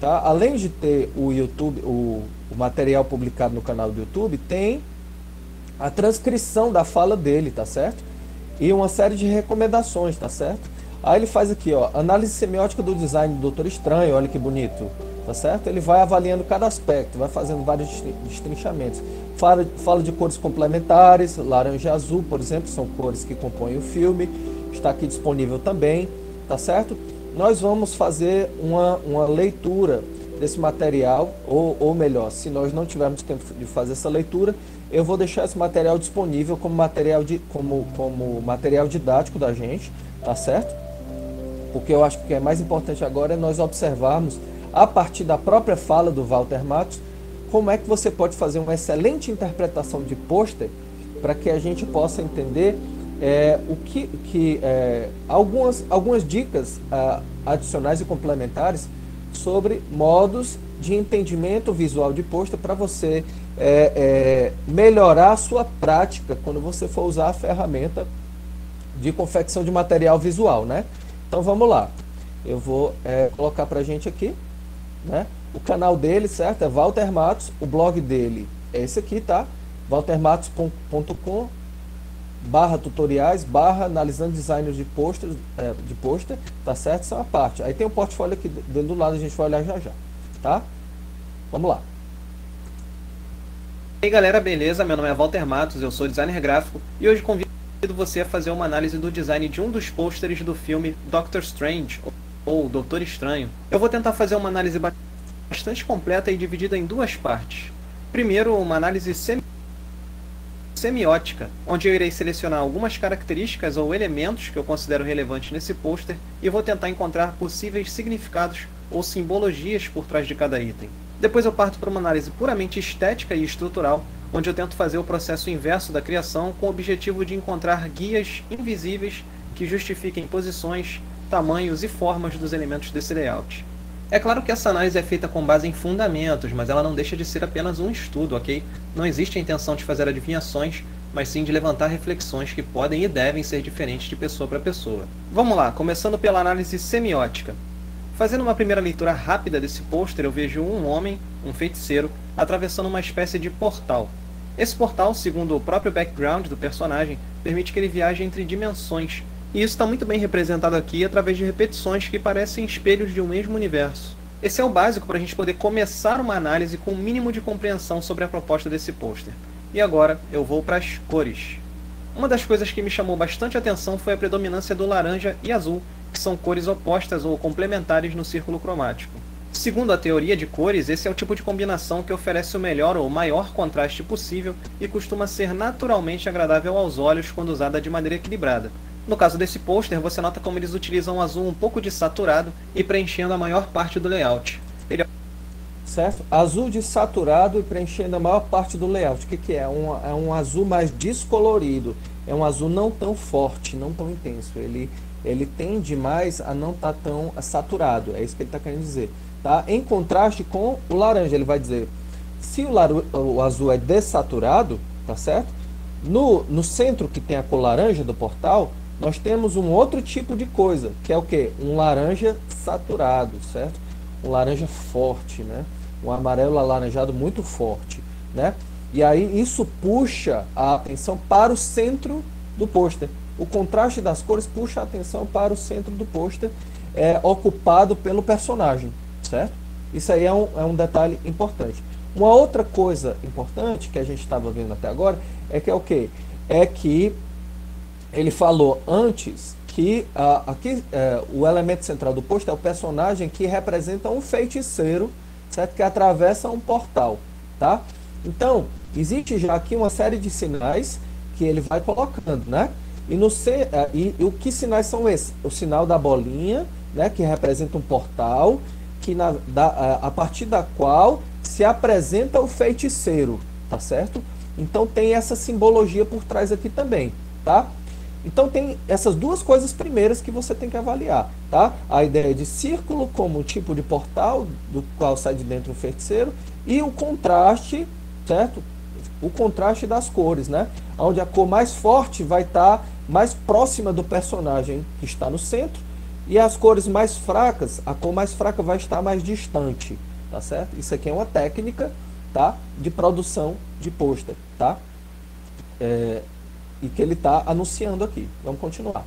A: tá, além de ter o YouTube, o material publicado no canal do YouTube, tem a transcrição da fala dele, tá certo? E uma série de recomendações, tá certo? Aí ele faz aqui, ó, análise semiótica do design do Doutor Estranho, olha que bonito, tá certo? Ele vai avaliando cada aspecto, vai fazendo vários destrinchamentos. Fala de cores complementares, laranja e azul, por exemplo, são cores que compõem o filme, está aqui disponível também, tá certo? Nós vamos fazer uma leitura desse material, ou melhor, se nós não tivermos tempo de fazer essa leitura, eu vou deixar esse material disponível como material didático da gente, tá certo? Porque eu acho que o que é mais importante agora é nós observarmos, a partir da própria fala do Walter Matos, como é que você pode fazer uma excelente interpretação de pôster para que a gente possa entender algumas dicas adicionais e complementares sobre modos de entendimento visual de pôster para você melhorar a sua prática quando você for usar a ferramenta de confecção de material visual, né? Então vamos lá, eu vou colocar para a gente aqui, né? O canal dele, certo? É Walter Matos, o blog dele é esse aqui, tá? waltermatos.com/tutoriais, analisando designers de pôster, tá certo? Isso é uma parte. Aí tem o portfólio aqui dele do lado, a gente vai olhar já já, tá? Vamos lá.
E: E aí galera, beleza? Meu nome é Walter Matos, eu sou designer gráfico e hoje convido você a fazer uma análise do design de um dos pôsteres do filme Doctor Strange, ou Doutor Estranho. Eu vou tentar fazer uma análise bastante completa e dividida em duas partes. Primeiro, uma análise semiótica, onde eu irei selecionar algumas características ou elementos que eu considero relevantes nesse pôster e vou tentar encontrar possíveis significados ou simbologias por trás de cada item. Depois eu parto para uma análise puramente estética e estrutural, onde eu tento fazer o processo inverso da criação com o objetivo de encontrar guias invisíveis que justifiquem posições, tamanhos e formas dos elementos desse layout. É claro que essa análise é feita com base em fundamentos, mas ela não deixa de ser apenas um estudo, ok? Não existe a intenção de fazer adivinhações, mas sim de levantar reflexões que podem e devem ser diferentes de pessoa para pessoa. Vamos lá, começando pela análise semiótica. Fazendo uma primeira leitura rápida desse pôster, eu vejo um homem, um feiticeiro, atravessando uma espécie de portal. Esse portal, segundo o próprio background do personagem, permite que ele viaje entre dimensões, e isso está muito bem representado aqui através de repetições que parecem espelhos de um mesmo universo. Esse é o básico para a gente poder começar uma análise com o mínimo de compreensão sobre a proposta desse pôster. E agora eu vou para as cores. Uma das coisas que me chamou bastante atenção foi a predominância do laranja e azul, que são cores opostas ou complementares no círculo cromático. Segundo a teoria de cores, esse é o tipo de combinação que oferece o melhor ou maior contraste possível e costuma ser naturalmente agradável aos olhos quando usada de maneira equilibrada. No caso desse pôster, você nota como eles utilizam um azul um pouco de saturado e preenchendo a maior parte do layout.
A: Certo? Azul de saturado e preenchendo a maior parte do layout. O que é? É um azul mais descolorido. É um azul não tão forte, não tão intenso. Ele tende mais a não estar tão saturado. É isso que ele está querendo dizer. Tá? Em contraste com o laranja, ele vai dizer, se o azul é dessaturado, tá certo? No centro que tem a cor laranja do portal, nós temos um outro tipo de coisa, que é o que? Um laranja saturado, certo? Um laranja forte, né? Um amarelo alaranjado muito forte, né? E aí isso puxa a atenção para o centro do pôster. O contraste das cores puxa a atenção para o centro do pôster, ocupado pelo personagem, certo? Isso aí é um detalhe importante. Uma outra coisa importante que a gente estava vendo até agora é que é o quê? É que ele falou antes que o elemento central do pôster é o personagem que representa um feiticeiro, certo? Que atravessa um portal, tá? Então, existe já aqui uma série de sinais que ele vai colocando, né? E o que sinais são esses? O sinal da bolinha, né? Que representa um portal, a partir da qual se apresenta o feiticeiro, tá certo? Então tem essa simbologia por trás aqui também, tá? Então tem essas duas coisas primeiras que você tem que avaliar, tá? A ideia de círculo como um tipo de portal do qual sai de dentro o feiticeiro e o contraste, certo? O contraste das cores, né? Onde a cor mais forte vai estar mais próxima do personagem que está no centro e as cores mais fracas, a cor mais fraca vai estar mais distante, tá certo? Isso aqui é uma técnica, tá? De produção de pôster, tá? e que ele está anunciando aqui. Vamos continuar.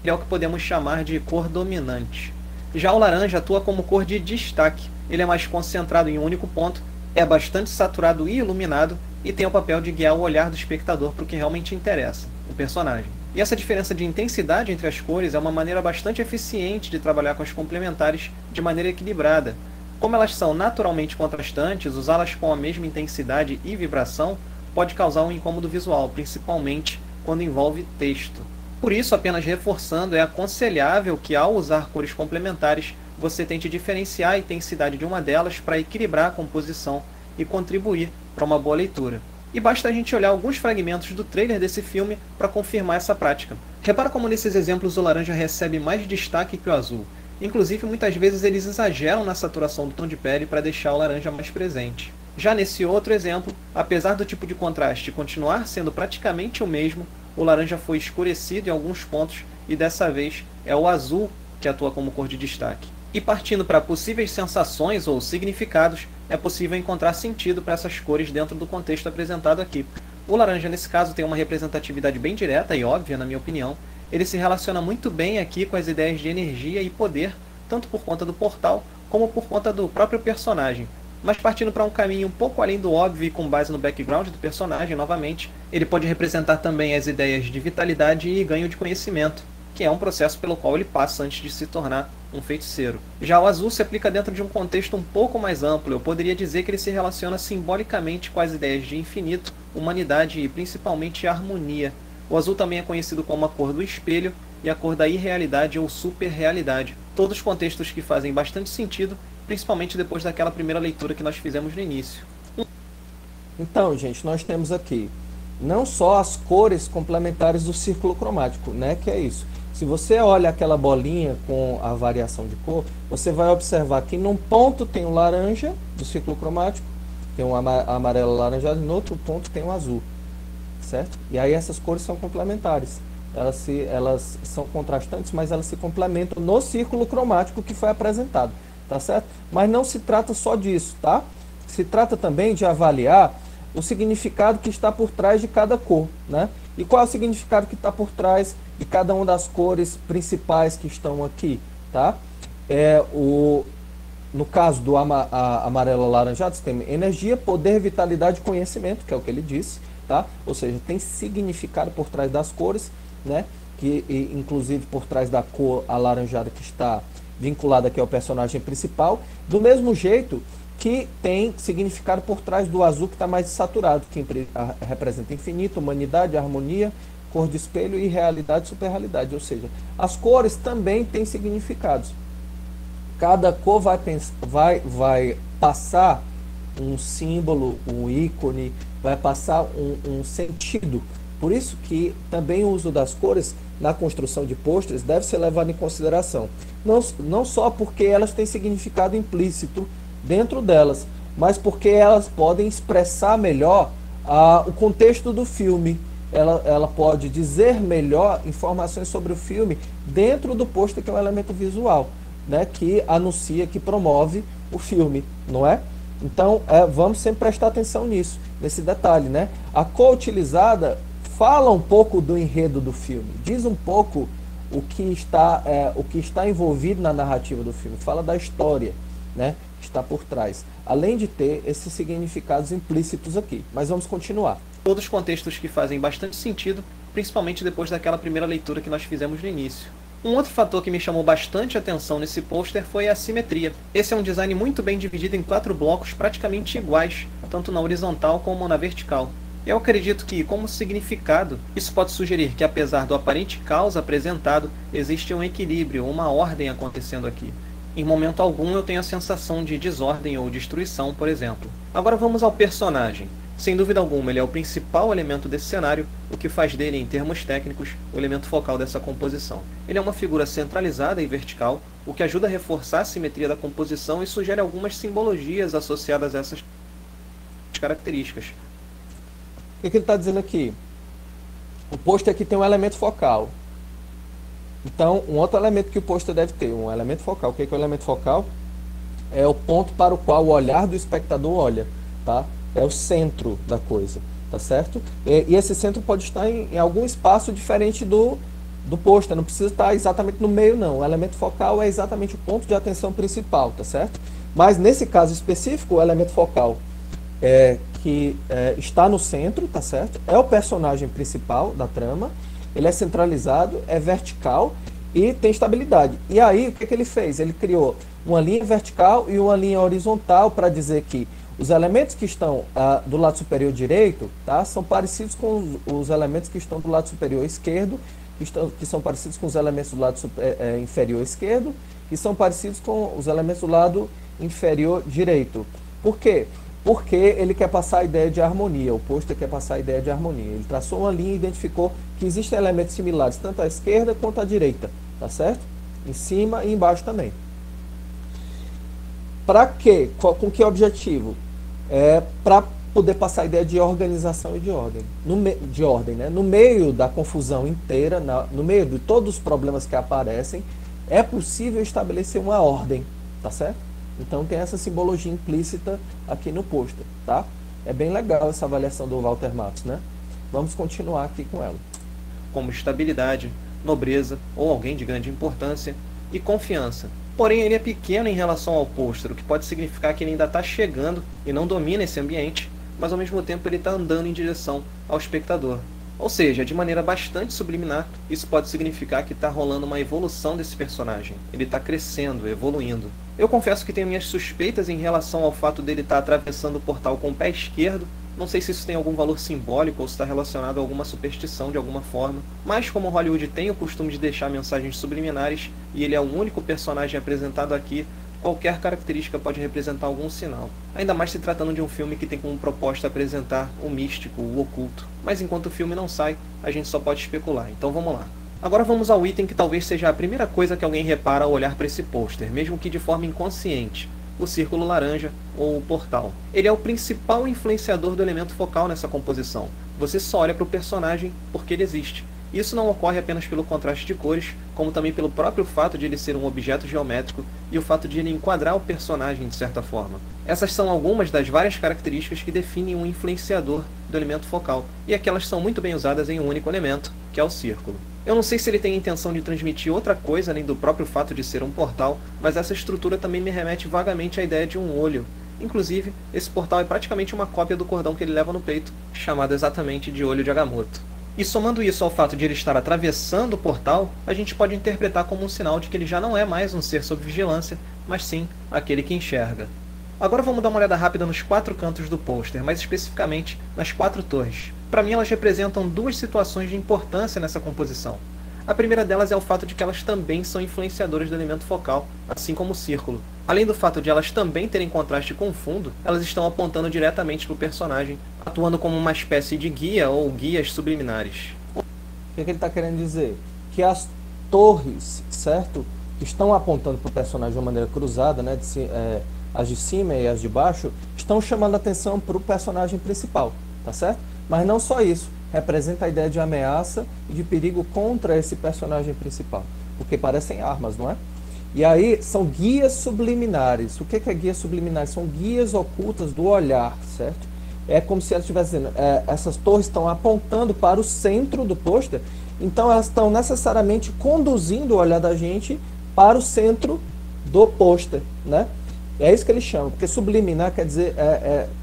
E: Ele é o que podemos chamar de cor dominante. Já o laranja atua como cor de destaque. Ele é mais concentrado em um único ponto, é bastante saturado e iluminado e tem o papel de guiar o olhar do espectador para o que realmente interessa, o personagem. E essa diferença de intensidade entre as cores é uma maneira bastante eficiente de trabalhar com as complementares de maneira equilibrada. Como elas são naturalmente contrastantes, usá-las com a mesma intensidade e vibração pode causar um incômodo visual, principalmente quando envolve texto. Por isso, apenas reforçando, é aconselhável que ao usar cores complementares, você tente diferenciar a intensidade de uma delas para equilibrar a composição e contribuir para uma boa leitura. E basta a gente olhar alguns fragmentos do trailer desse filme para confirmar essa prática. Repara como nesses exemplos o laranja recebe mais destaque que o azul. Inclusive, muitas vezes eles exageram na saturação do tom de pele para deixar o laranja mais presente. Já nesse outro exemplo, apesar do tipo de contraste continuar sendo praticamente o mesmo, o laranja foi escurecido em alguns pontos e dessa vez é o azul que atua como cor de destaque. E partindo para possíveis sensações ou significados, é possível encontrar sentido para essas cores dentro do contexto apresentado aqui. O laranja, nesse caso, tem uma representatividade bem direta e óbvia, na minha opinião. Ele se relaciona muito bem aqui com as ideias de energia e poder, tanto por conta do portal, como por conta do próprio personagem. Mas partindo para um caminho um pouco além do óbvio e com base no background do personagem, novamente, ele pode representar também as ideias de vitalidade e ganho de conhecimento, que é um processo pelo qual ele passa antes de se tornar um feiticeiro. Já o azul se aplica dentro de um contexto um pouco mais amplo. Eu poderia dizer que ele se relaciona simbolicamente com as ideias de infinito, humanidade e principalmente harmonia. O azul também é conhecido como a cor do espelho e a cor da irrealidade ou superrealidade. Todos contextos que fazem bastante sentido, principalmente depois daquela primeira leitura que nós fizemos no início.
A: Então, gente, nós temos aqui não só as cores complementares do círculo cromático, né, que é isso. Se você olha aquela bolinha com a variação de cor, você vai observar que num ponto tem um laranja do círculo cromático, tem um amarelo alaranjado, e no outro ponto tem um azul, certo? E aí essas cores são complementares. Elas são contrastantes, mas elas se complementam no círculo cromático que foi apresentado, tá certo? Mas não se trata só disso, tá? Se trata também de avaliar o significado que está por trás de cada cor, né? E qual é o significado que está por trás de cada uma das cores principais que estão aqui, tá? No caso do amarelo alaranjado, você tem energia, poder, vitalidade e conhecimento, que é o que ele disse, tá? Ou seja, tem significado por trás das cores, né? Inclusive por trás da cor alaranjada que está vinculada aqui ao personagem principal, do mesmo jeito que tem significado por trás do azul que está mais saturado, que representa infinito, humanidade, harmonia, cor de espelho e realidade, superrealidade. Ou seja, as cores também têm significados. Cada cor vai passar um símbolo, um ícone, vai passar um sentido. Por isso que também o uso das cores na construção de pôsteres deve ser levado em consideração. Não só porque elas têm significado implícito dentro delas, mas porque elas podem expressar melhor o contexto do filme. Ela pode dizer melhor informações sobre o filme dentro do pôster, que é um elemento visual, né, que anuncia, que promove o filme, não é? Então, vamos sempre prestar atenção nisso, nesse detalhe, né? A cor utilizada fala um pouco do enredo do filme, diz um pouco o que está envolvido na narrativa do filme, fala da história, né, que está por trás, além de ter esses significados implícitos aqui. Mas vamos continuar.
E: Todos contextos que fazem bastante sentido, principalmente depois daquela primeira leitura que nós fizemos no início. Um outro fator que me chamou bastante atenção nesse pôster foi a simetria. Esse é um design muito bem dividido em 4 blocos praticamente iguais, tanto na horizontal como na vertical. Eu acredito que, como significado, isso pode sugerir que, apesar do aparente caos apresentado, existe um equilíbrio, uma ordem acontecendo aqui. Em momento algum eu tenho a sensação de desordem ou destruição, por exemplo. Agora vamos ao personagem. Sem dúvida alguma, ele é o principal elemento desse cenário, o que faz dele, em termos técnicos, o elemento focal dessa composição. Ele é uma figura centralizada e vertical, o que ajuda a reforçar a simetria da composição e sugere algumas simbologias associadas a essas características.
A: O que ele está dizendo aqui? O pôster aqui tem um elemento focal. Então, um outro elemento que o pôster deve ter, um elemento focal. O que é o elemento focal? É o ponto para o qual o olhar do espectador olha, tá? É o centro da coisa. tá certo? E esse centro pode estar em algum espaço diferente do pôster, não precisa estar exatamente no meio, não. O elemento focal é exatamente o ponto de atenção principal, tá certo? Mas nesse caso específico, o elemento focal que está no centro, tá certo? É o personagem principal da trama, ele é centralizado, é vertical e tem estabilidade. E aí, o que ele fez? Ele criou uma linha vertical e uma linha horizontal para dizer que os elementos que estão do lado superior direito, tá, são parecidos com os elementos que estão do lado superior esquerdo, que são parecidos com os elementos do lado inferior esquerdo, que são parecidos com os elementos do lado inferior direito. Por quê? Porque ele quer passar a ideia de harmonia, o pôster quer passar a ideia de harmonia. Ele traçou uma linha e identificou que existem elementos similares tanto à esquerda quanto à direita, tá certo? Em cima e embaixo também. Para quê? Com que objetivo? Para poder passar a ideia de organização e de ordem. Né? No meio da confusão inteira, no meio de todos os problemas que aparecem, é possível estabelecer uma ordem, tá certo? Então tem essa simbologia implícita aqui no pôster, tá? É bem legal essa avaliação do Walter Matos, né? Vamos continuar aqui com ela.
E: Como estabilidade, nobreza ou alguém de grande importância e confiança. Porém, ele é pequeno em relação ao pôster, o que pode significar que ele ainda está chegando e não domina esse ambiente, mas ao mesmo tempo ele está andando em direção ao espectador. Ou seja, de maneira bastante subliminar, isso pode significar que está rolando uma evolução desse personagem. Ele está crescendo, evoluindo. Eu confesso que tenho minhas suspeitas em relação ao fato dele estar atravessando o portal com o pé esquerdo. Não sei se isso tem algum valor simbólico ou se está relacionado a alguma superstição de alguma forma, mas como Hollywood tem o costume de deixar mensagens subliminares e ele é o único personagem apresentado aqui, qualquer característica pode representar algum sinal. Ainda mais se tratando de um filme que tem como proposta apresentar o místico, o oculto. Mas enquanto o filme não sai, a gente só pode especular, então vamos lá. Agora vamos ao item que talvez seja a primeira coisa que alguém repara ao olhar para esse pôster, mesmo que de forma inconsciente. O círculo laranja, ou o portal. Ele é o principal influenciador do elemento focal nessa composição. Você só olha para o personagem porque ele existe. Isso não ocorre apenas pelo contraste de cores, como também pelo próprio fato de ele ser um objeto geométrico e o fato de ele enquadrar o personagem de certa forma. Essas são algumas das várias características que definem um influenciador do elemento focal, e aquelas são muito bem usadas em um único elemento, que é o círculo. Eu não sei se ele tem a intenção de transmitir outra coisa além do próprio fato de ser um portal, mas essa estrutura também me remete vagamente à ideia de um olho. Inclusive, esse portal é praticamente uma cópia do cordão que ele leva no peito, chamado exatamente de olho de Agamotto. E somando isso ao fato de ele estar atravessando o portal, a gente pode interpretar como um sinal de que ele já não é mais um ser sob vigilância, mas sim aquele que enxerga. Agora vamos dar uma olhada rápida nos 4 cantos do pôster, mais especificamente nas 4 torres. Para mim elas representam 2 situações de importância nessa composição. A primeira delas é o fato de que elas também são influenciadoras do elemento focal, assim como o círculo. Além do fato de elas também terem contraste com o fundo, elas estão apontando diretamente para o personagem, atuando como uma espécie de guia ou guias subliminares.
A: O que ele está querendo dizer? Que as torres, certo? Que estão apontando para o personagem de uma maneira cruzada, né? As de cima e as de baixo, estão chamando a atenção para o personagem principal, tá certo? Mas não só isso, representa a ideia de ameaça e de perigo contra esse personagem principal, porque parecem armas, não é? E aí são guias subliminares. O que é guias subliminares? São guias ocultas do olhar, certo? É como se ela estivesse dizendo, essas torres estão apontando para o centro do pôster, então elas estão necessariamente conduzindo o olhar da gente para o centro do pôster, né? É isso que eles chamam, porque subliminar quer dizer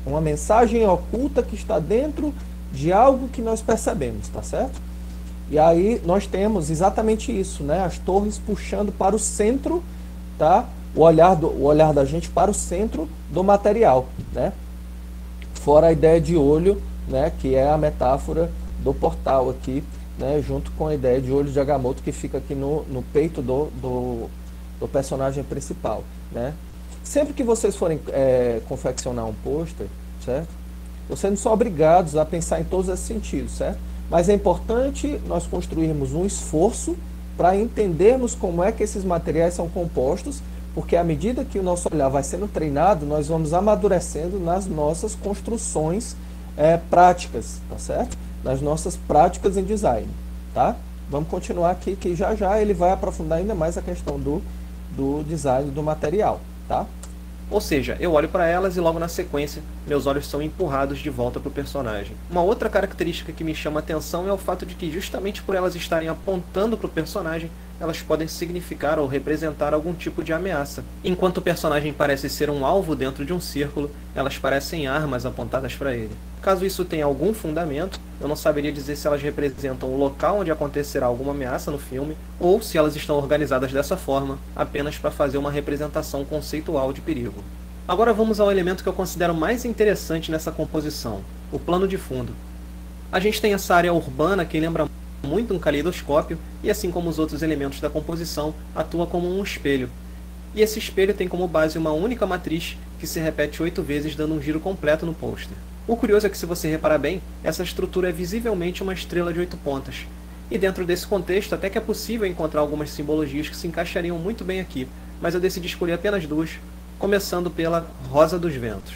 A: uma mensagem oculta que está dentro de algo que nós percebemos, tá certo? E aí nós temos exatamente isso, né? As torres puxando para o centro, tá? O olhar da gente para o centro do material, né? Fora a ideia de olho, né? Que é a metáfora do portal aqui, né? Junto com a ideia de olho de Agamotto que fica aqui no peito do personagem principal, né? Sempre que vocês forem confeccionar um pôster, certo? Vocês não são obrigados a pensar em todos esses sentidos, certo? Mas é importante nós construirmos um esforço para entendermos como é que esses materiais são compostos, porque à medida que o nosso olhar vai sendo treinado, nós vamos amadurecendo nas nossas construções práticas, tá certo? Nas nossas práticas em design, tá? Vamos continuar aqui, que já ele vai aprofundar ainda mais a questão do design do material, tá?
E: Ou seja, eu olho para elas e logo na sequência, meus olhos são empurrados de volta para o personagem. Uma outra característica que me chama a atenção é o fato de que justamente por elas estarem apontando para o personagem, elas podem significar ou representar algum tipo de ameaça. Enquanto o personagem parece ser um alvo dentro de um círculo, elas parecem armas apontadas para ele. Caso isso tenha algum fundamento, eu não saberia dizer se elas representam o local onde acontecerá alguma ameaça no filme, ou se elas estão organizadas dessa forma, apenas para fazer uma representação conceitual de perigo. Agora vamos ao elemento que eu considero mais interessante nessa composição, o plano de fundo. A gente tem essa área urbana que lembra muito um caleidoscópio, e assim como os outros elementos da composição, atua como um espelho. E esse espelho tem como base uma única matriz que se repete 8 vezes, dando um giro completo no pôster. O curioso é que, se você reparar bem, essa estrutura é visivelmente uma estrela de 8 pontas. E dentro desse contexto, até que é possível encontrar algumas simbologias que se encaixariam muito bem aqui, mas eu decidi escolher apenas 2, começando pela Rosa dos Ventos.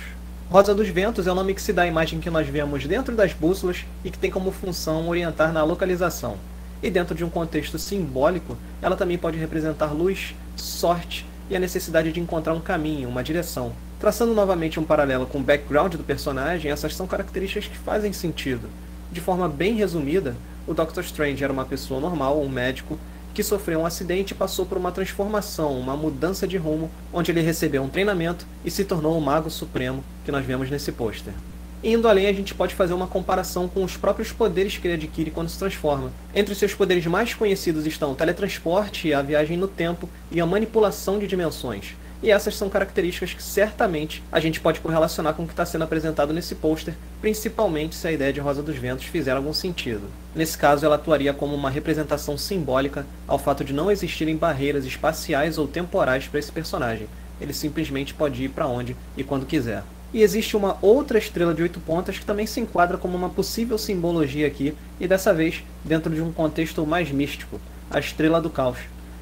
E: Rosa dos Ventos é o nome que se dá à imagem que nós vemos dentro das bússolas e que tem como função orientar na localização. E dentro de um contexto simbólico, ela também pode representar luz, sorte e a necessidade de encontrar um caminho, uma direção. Traçando novamente um paralelo com o background do personagem, essas são características que fazem sentido. De forma bem resumida, o Dr. Strange era uma pessoa normal, um médico, que sofreu um acidente e passou por uma transformação, uma mudança de rumo, onde ele recebeu um treinamento e se tornou o Mago Supremo que nós vemos nesse pôster. Indo além, a gente pode fazer uma comparação com os próprios poderes que ele adquire quando se transforma. Entre os seus poderes mais conhecidos estão o teletransporte, a viagem no tempo e a manipulação de dimensões. E essas são características que certamente a gente pode correlacionar com o que está sendo apresentado nesse pôster, principalmente se a ideia de Rosa dos Ventos fizer algum sentido. Nesse caso, ela atuaria como uma representação simbólica ao fato de não existirem barreiras espaciais ou temporais para esse personagem. Ele simplesmente pode ir para onde e quando quiser. E existe uma outra estrela de 8 pontas que também se enquadra como uma possível simbologia aqui, e dessa vez dentro de um contexto mais místico, a Estrela do Caos.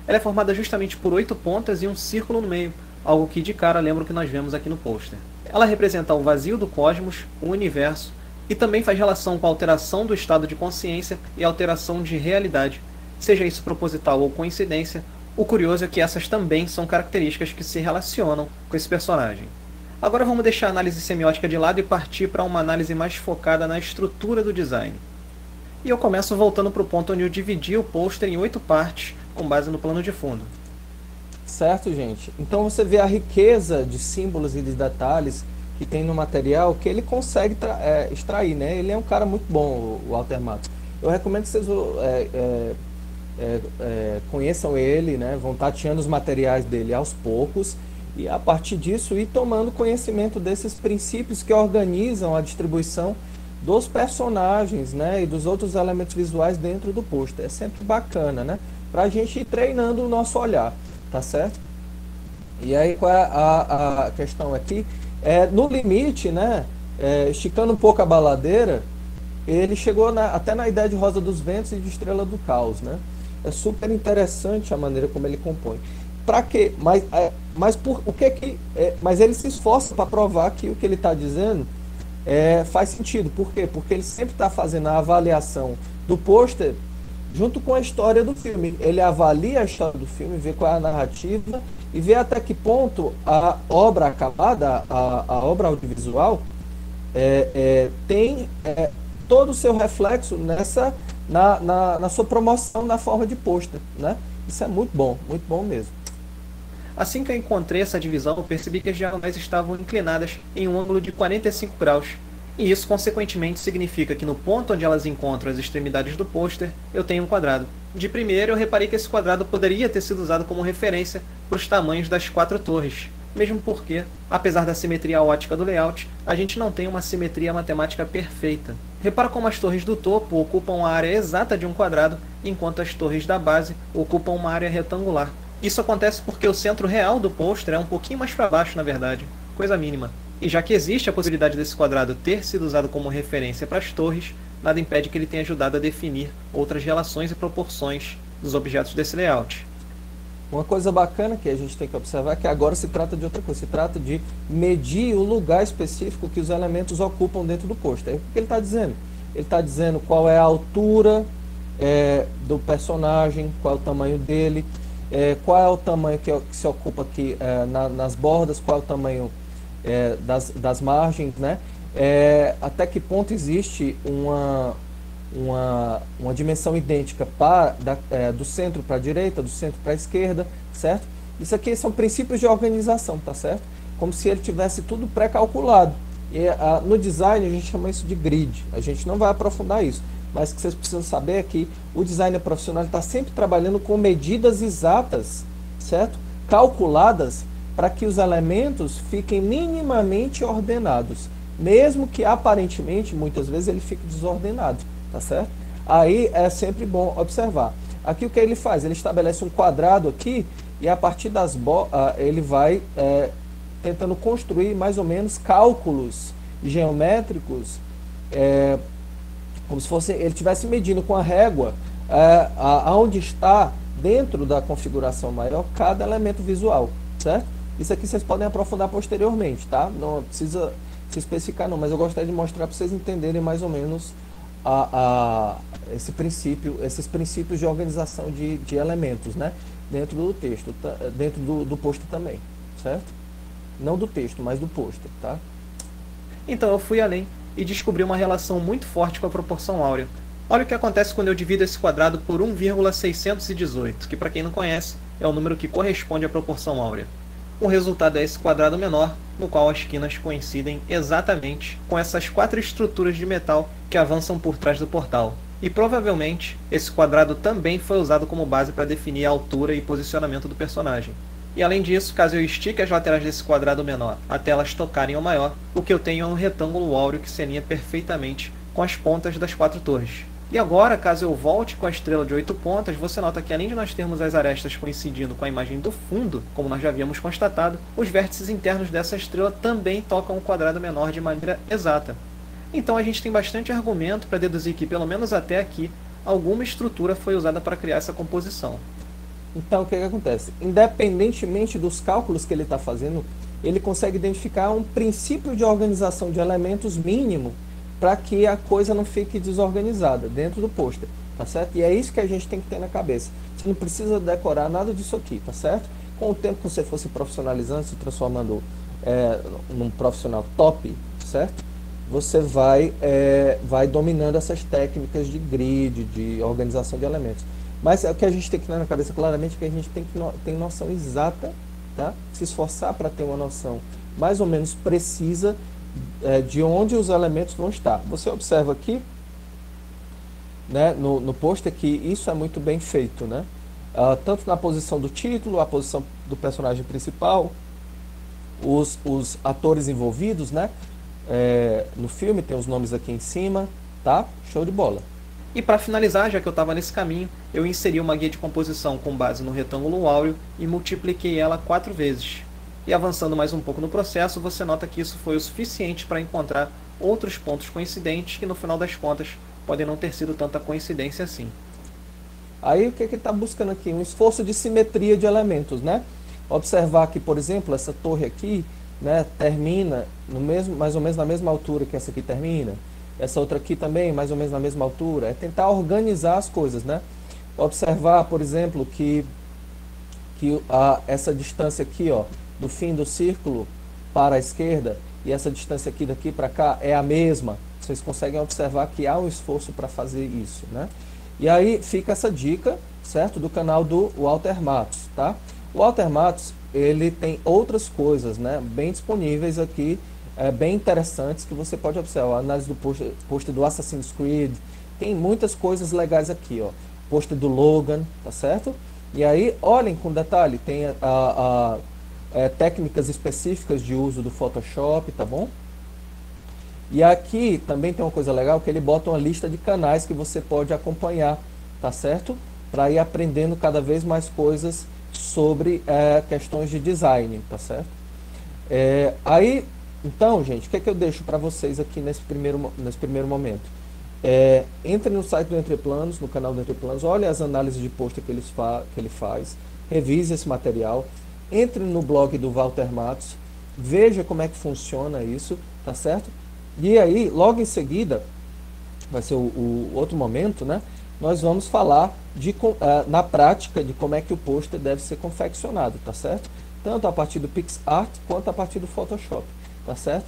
E: Ela é formada justamente por 8 pontas e um círculo no meio, algo que de cara lembra o que nós vemos aqui no pôster. Ela representa o vazio do cosmos, o universo, e também faz relação com a alteração do estado de consciência e a alteração de realidade. Seja isso proposital ou coincidência, o curioso é que essas também são características que se relacionam com esse personagem. Agora vamos deixar a análise semiótica de lado e partir para uma análise mais focada na estrutura do design. E eu começo voltando para o ponto onde eu dividi o pôster em 8 partes, com base no plano de fundo.
A: Certo, gente? Então você vê a riqueza de símbolos e de detalhes que tem no material que ele consegue extrair, né? Ele é um cara muito bom, o Walter Matos. Eu recomendo que vocês conheçam ele, né? Vão tateando os materiais dele aos poucos e, a partir disso, ir tomando conhecimento desses princípios que organizam a distribuição dos personagens, né? E dos outros elementos visuais dentro do pôster. É sempre bacana, né? Pra gente ir treinando o nosso olhar. Tá certo? E aí, qual é a questão aqui? No limite, né? Esticando um pouco a baladeira, ele chegou até na ideia de Rosa dos Ventos e de Estrela do Caos, né? É super interessante a maneira como ele compõe. Para quê? Mas ele se esforça para provar que o que ele está dizendo faz sentido. Por quê? Porque ele sempre está fazendo a avaliação do pôster junto com a história do filme. Ele avalia a história do filme, vê qual é a narrativa e vê até que ponto a obra acabada, a obra audiovisual, tem todo o seu reflexo na sua promoção na forma de pôster, né? Isso é muito bom mesmo.
E: Assim que eu encontrei essa divisão, eu percebi que as diagonais estavam inclinadas em um ângulo de 45 graus. E isso, consequentemente, significa que no ponto onde elas encontram as extremidades do pôster, eu tenho um quadrado. De primeiro, eu reparei que esse quadrado poderia ter sido usado como referência para os tamanhos das 4 torres. Mesmo porque, apesar da simetria ótica do layout, a gente não tem uma simetria matemática perfeita. Repara como as torres do topo ocupam a área exata de um quadrado, enquanto as torres da base ocupam uma área retangular. Isso acontece porque o centro real do pôster é um pouquinho mais para baixo, na verdade. Coisa mínima. E já que existe a possibilidade desse quadrado ter sido usado como referência para as torres, nada impede que ele tenha ajudado a definir outras relações e proporções dos objetos desse layout.
A: Uma coisa bacana que a gente tem que observar é que agora se trata de outra coisa. Se trata de medir o lugar específico que os elementos ocupam dentro do pôster. É o que ele está dizendo. Ele está dizendo qual é a altura do personagem, qual é o tamanho dele. qual é o tamanho que se ocupa aqui nas bordas, qual é o tamanho das margens, né? Até que ponto existe uma dimensão idêntica do centro para a direita, do centro para a esquerda, certo? Isso aqui são princípios de organização, tá certo? Como se ele tivesse tudo pré-calculado. E no design a gente chama isso de grid. A gente não vai aprofundar isso, mas o que vocês precisam saber é que o designer profissional está sempre trabalhando com medidas exatas, certo? Calculadas para que os elementos fiquem minimamente ordenados, mesmo que aparentemente, muitas vezes, ele fique desordenado, tá certo? Aí é sempre bom observar. Aqui o que ele faz? Ele estabelece um quadrado aqui e a partir das ele vai tentando construir mais ou menos cálculos geométricos, como se fosse ele estivesse medindo com a régua aonde está dentro da configuração maior cada elemento visual, certo? Isso aqui vocês podem aprofundar posteriormente, tá? Não precisa se especificar não, mas eu gostaria de mostrar para vocês entenderem mais ou menos esses princípios de organização de elementos, né? Dentro do texto, dentro do pôster também, certo? Não do texto, mas do pôster, tá?
E: Então eu fui além e descobri uma relação muito forte com a proporção áurea. Olha o que acontece quando eu divido esse quadrado por 1,618, que para quem não conhece, é o número que corresponde à proporção áurea. O resultado é esse quadrado menor, no qual as quinas coincidem exatamente com essas 4 estruturas de metal que avançam por trás do portal. E provavelmente, esse quadrado também foi usado como base para definir a altura e posicionamento do personagem. E além disso, caso eu estique as laterais desse quadrado menor até elas tocarem ao maior, o que eu tenho é um retângulo áureo que se alinha perfeitamente com as pontas das 4 torres. E agora, caso eu volte com a estrela de 8 pontas, você nota que além de nós termos as arestas coincidindo com a imagem do fundo, como nós já havíamos constatado, os vértices internos dessa estrela também tocam o quadrado menor de maneira exata. Então a gente tem bastante argumento para deduzir que, pelo menos até aqui, alguma estrutura foi usada para criar essa composição.
A: Então o que acontece? Independentemente dos cálculos que ele está fazendo, ele consegue identificar um princípio de organização de elementos mínimo para que a coisa não fique desorganizada dentro do pôster, tá certo? E é isso que a gente tem que ter na cabeça. Você não precisa decorar nada disso aqui, tá certo? Com o tempo que você for se profissionalizando, se transformando num profissional top, certo? Você vai dominando essas técnicas de grid, de organização de elementos. Mas o que a gente tem que ter na cabeça claramente é que a gente tem que ter noção exata, tá? Se esforçar para ter uma noção mais ou menos precisa de onde os elementos vão estar. Você observa aqui, né, no pôster, que isso é muito bem feito, né? Tanto na posição do título, a posição do personagem principal, os atores envolvidos, né? No filme tem os nomes aqui em cima, tá? Show de bola.
E: E para finalizar, já que eu estava nesse caminho, eu inseri uma guia de composição com base no retângulo áureo e multipliquei ela 4 vezes. E avançando mais um pouco no processo, você nota que isso foi o suficiente para encontrar outros pontos coincidentes que no final das contas podem não ter sido tanta coincidência assim.
A: Aí o que ele está buscando aqui? Um esforço de simetria de elementos, né? Observar que, por exemplo, essa torre aqui, né, termina mais ou menos na mesma altura que essa aqui termina. Essa outra aqui também, mais ou menos na mesma altura. É tentar organizar as coisas, né? Observar, por exemplo, que essa distância aqui, ó, do fim do círculo para a esquerda e essa distância aqui daqui para cá é a mesma. Vocês conseguem observar que há um esforço para fazer isso, né? E aí fica essa dica, certo? Do canal do Walter Matos, tá? O Walter Matos, ele tem outras coisas, né? Bem disponíveis aqui, bem interessantes que você pode observar. A análise do pôster do Assassin's Creed, tem muitas coisas legais aqui, ó. Pôster do Logan, tá certo? E aí, olhem com detalhe, tem técnicas específicas de uso do Photoshop, tá bom? E aqui também tem uma coisa legal, que ele bota uma lista de canais que você pode acompanhar, tá certo? Para ir aprendendo cada vez mais coisas sobre questões de design, tá certo? Aí, então, gente, o que é que eu deixo para vocês aqui nesse primeiro momento? Entre no site do Entreplanos, no canal do Entreplanos, olhe as análises de pôster que ele faz, revise esse material, entre no blog do Walter Matos, veja como é que funciona isso, tá certo? E aí, logo em seguida, vai ser o outro momento, né? nós vamos falar na prática de como é que o pôster deve ser confeccionado, tá certo? Tanto a partir do PixArt quanto a partir do Photoshop, tá certo?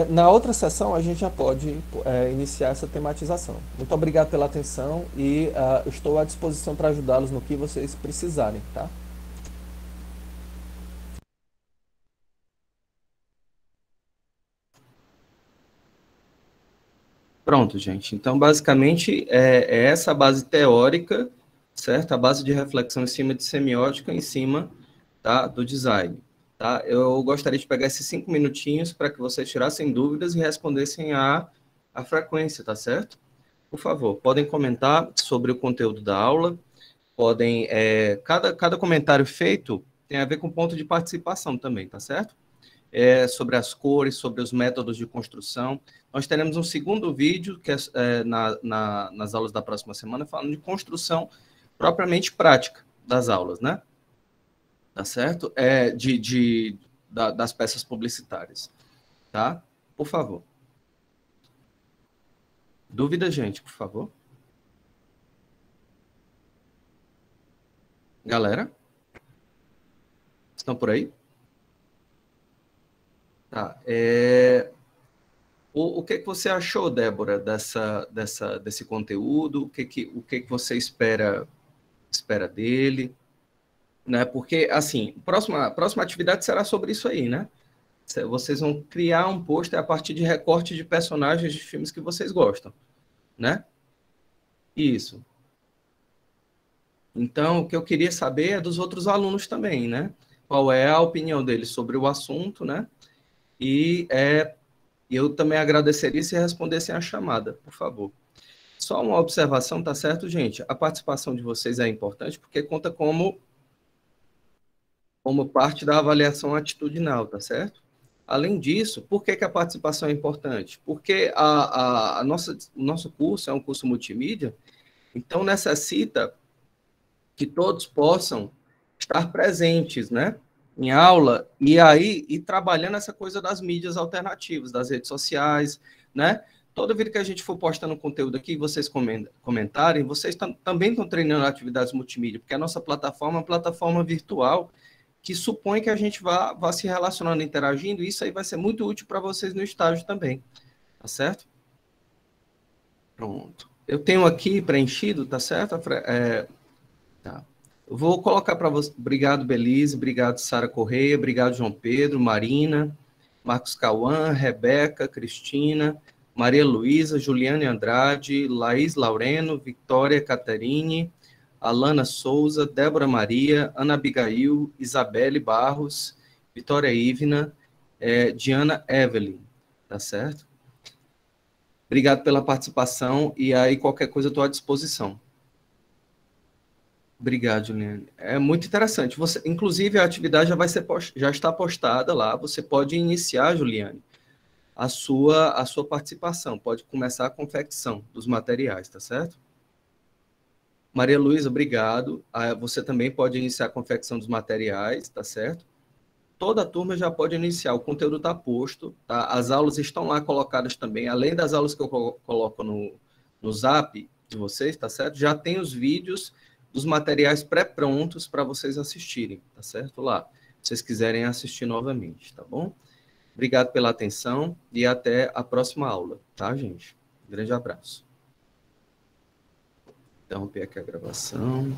A: Na outra sessão a gente já pode iniciar essa tematização. Muito obrigado pela atenção e estou à disposição para ajudá-los no que vocês precisarem, tá?
D: Pronto, gente. Então, basicamente, é essa a base teórica, certo? A base de reflexão em cima de semiótica, em cima, tá, do design. Tá? Eu gostaria de pegar esses 5 minutinhos para que vocês tirassem dúvidas e respondessem a frequência, tá certo? Por favor, podem comentar sobre o conteúdo da aula, podem... cada comentário feito tem a ver com ponto de participação também, tá certo? Sobre as cores, sobre os métodos de construção. Nós teremos um segundo vídeo, que nas aulas da próxima semana, falando de construção propriamente prática das aulas, né? Tá certo? Das peças publicitárias, tá? Por favor. Dúvida, gente, por favor? Galera? Estão por aí? Tá. O que você achou, Débora, desse conteúdo? O que você espera dele? Né? Porque, assim, a próxima atividade será sobre isso aí, né? Vocês vão criar um pôster a partir de recorte de personagens de filmes que vocês gostam, né? Isso. Então, o que eu queria saber é dos outros alunos também, né? Qual é a opinião deles sobre o assunto, né? E eu também agradeceria se respondessem a chamada, por favor. Só uma observação, tá certo, gente? A participação de vocês é importante porque conta como parte da avaliação atitudinal, tá certo? Além disso, por que a participação é importante? Porque o nosso curso é um curso multimídia, então necessita que todos possam estar presentes, né, em aula, e trabalhando essa coisa das mídias alternativas, das redes sociais, né? Toda vez que a gente for postando conteúdo aqui, vocês comentarem, vocês também estão treinando atividades multimídia, porque a nossa plataforma é uma plataforma virtual que supõe que a gente vá se relacionando, interagindo, e isso aí vai ser muito útil para vocês no estágio também, tá certo? Pronto. Eu tenho aqui preenchido, tá certo? Tá. Eu vou colocar para você. Obrigado, Belize, obrigado, Sara Correia, obrigado, João Pedro, Marina, Marcos Cauã, Rebeca, Cristina, Maria Luísa, Juliane Andrade, Laís Laureno, Victoria Caterine, Alana Souza, Débora Maria, Ana Abigail, Isabelle Barros, Vitória Ivna, Diana Evelyn, tá certo? Obrigado pela participação e aí qualquer coisa eu estou à disposição. Obrigado, Juliane. É muito interessante. Inclusive, a atividade já está postada lá. Você pode iniciar, Juliane, a sua participação. Pode começar a confecção dos materiais, tá certo? Maria Luísa, obrigado. Você também pode iniciar a confecção dos materiais, tá certo? Toda a turma já pode iniciar. O conteúdo está posto, tá? As aulas estão lá colocadas também. Além das aulas que eu coloco no Zap de vocês, tá certo? Já tem os vídeos dos materiais pré-prontos para vocês assistirem, tá certo? Lá, se vocês quiserem assistir novamente, tá bom? Obrigado pela atenção e até a próxima aula, tá, gente? Grande abraço. Interromper aqui a gravação.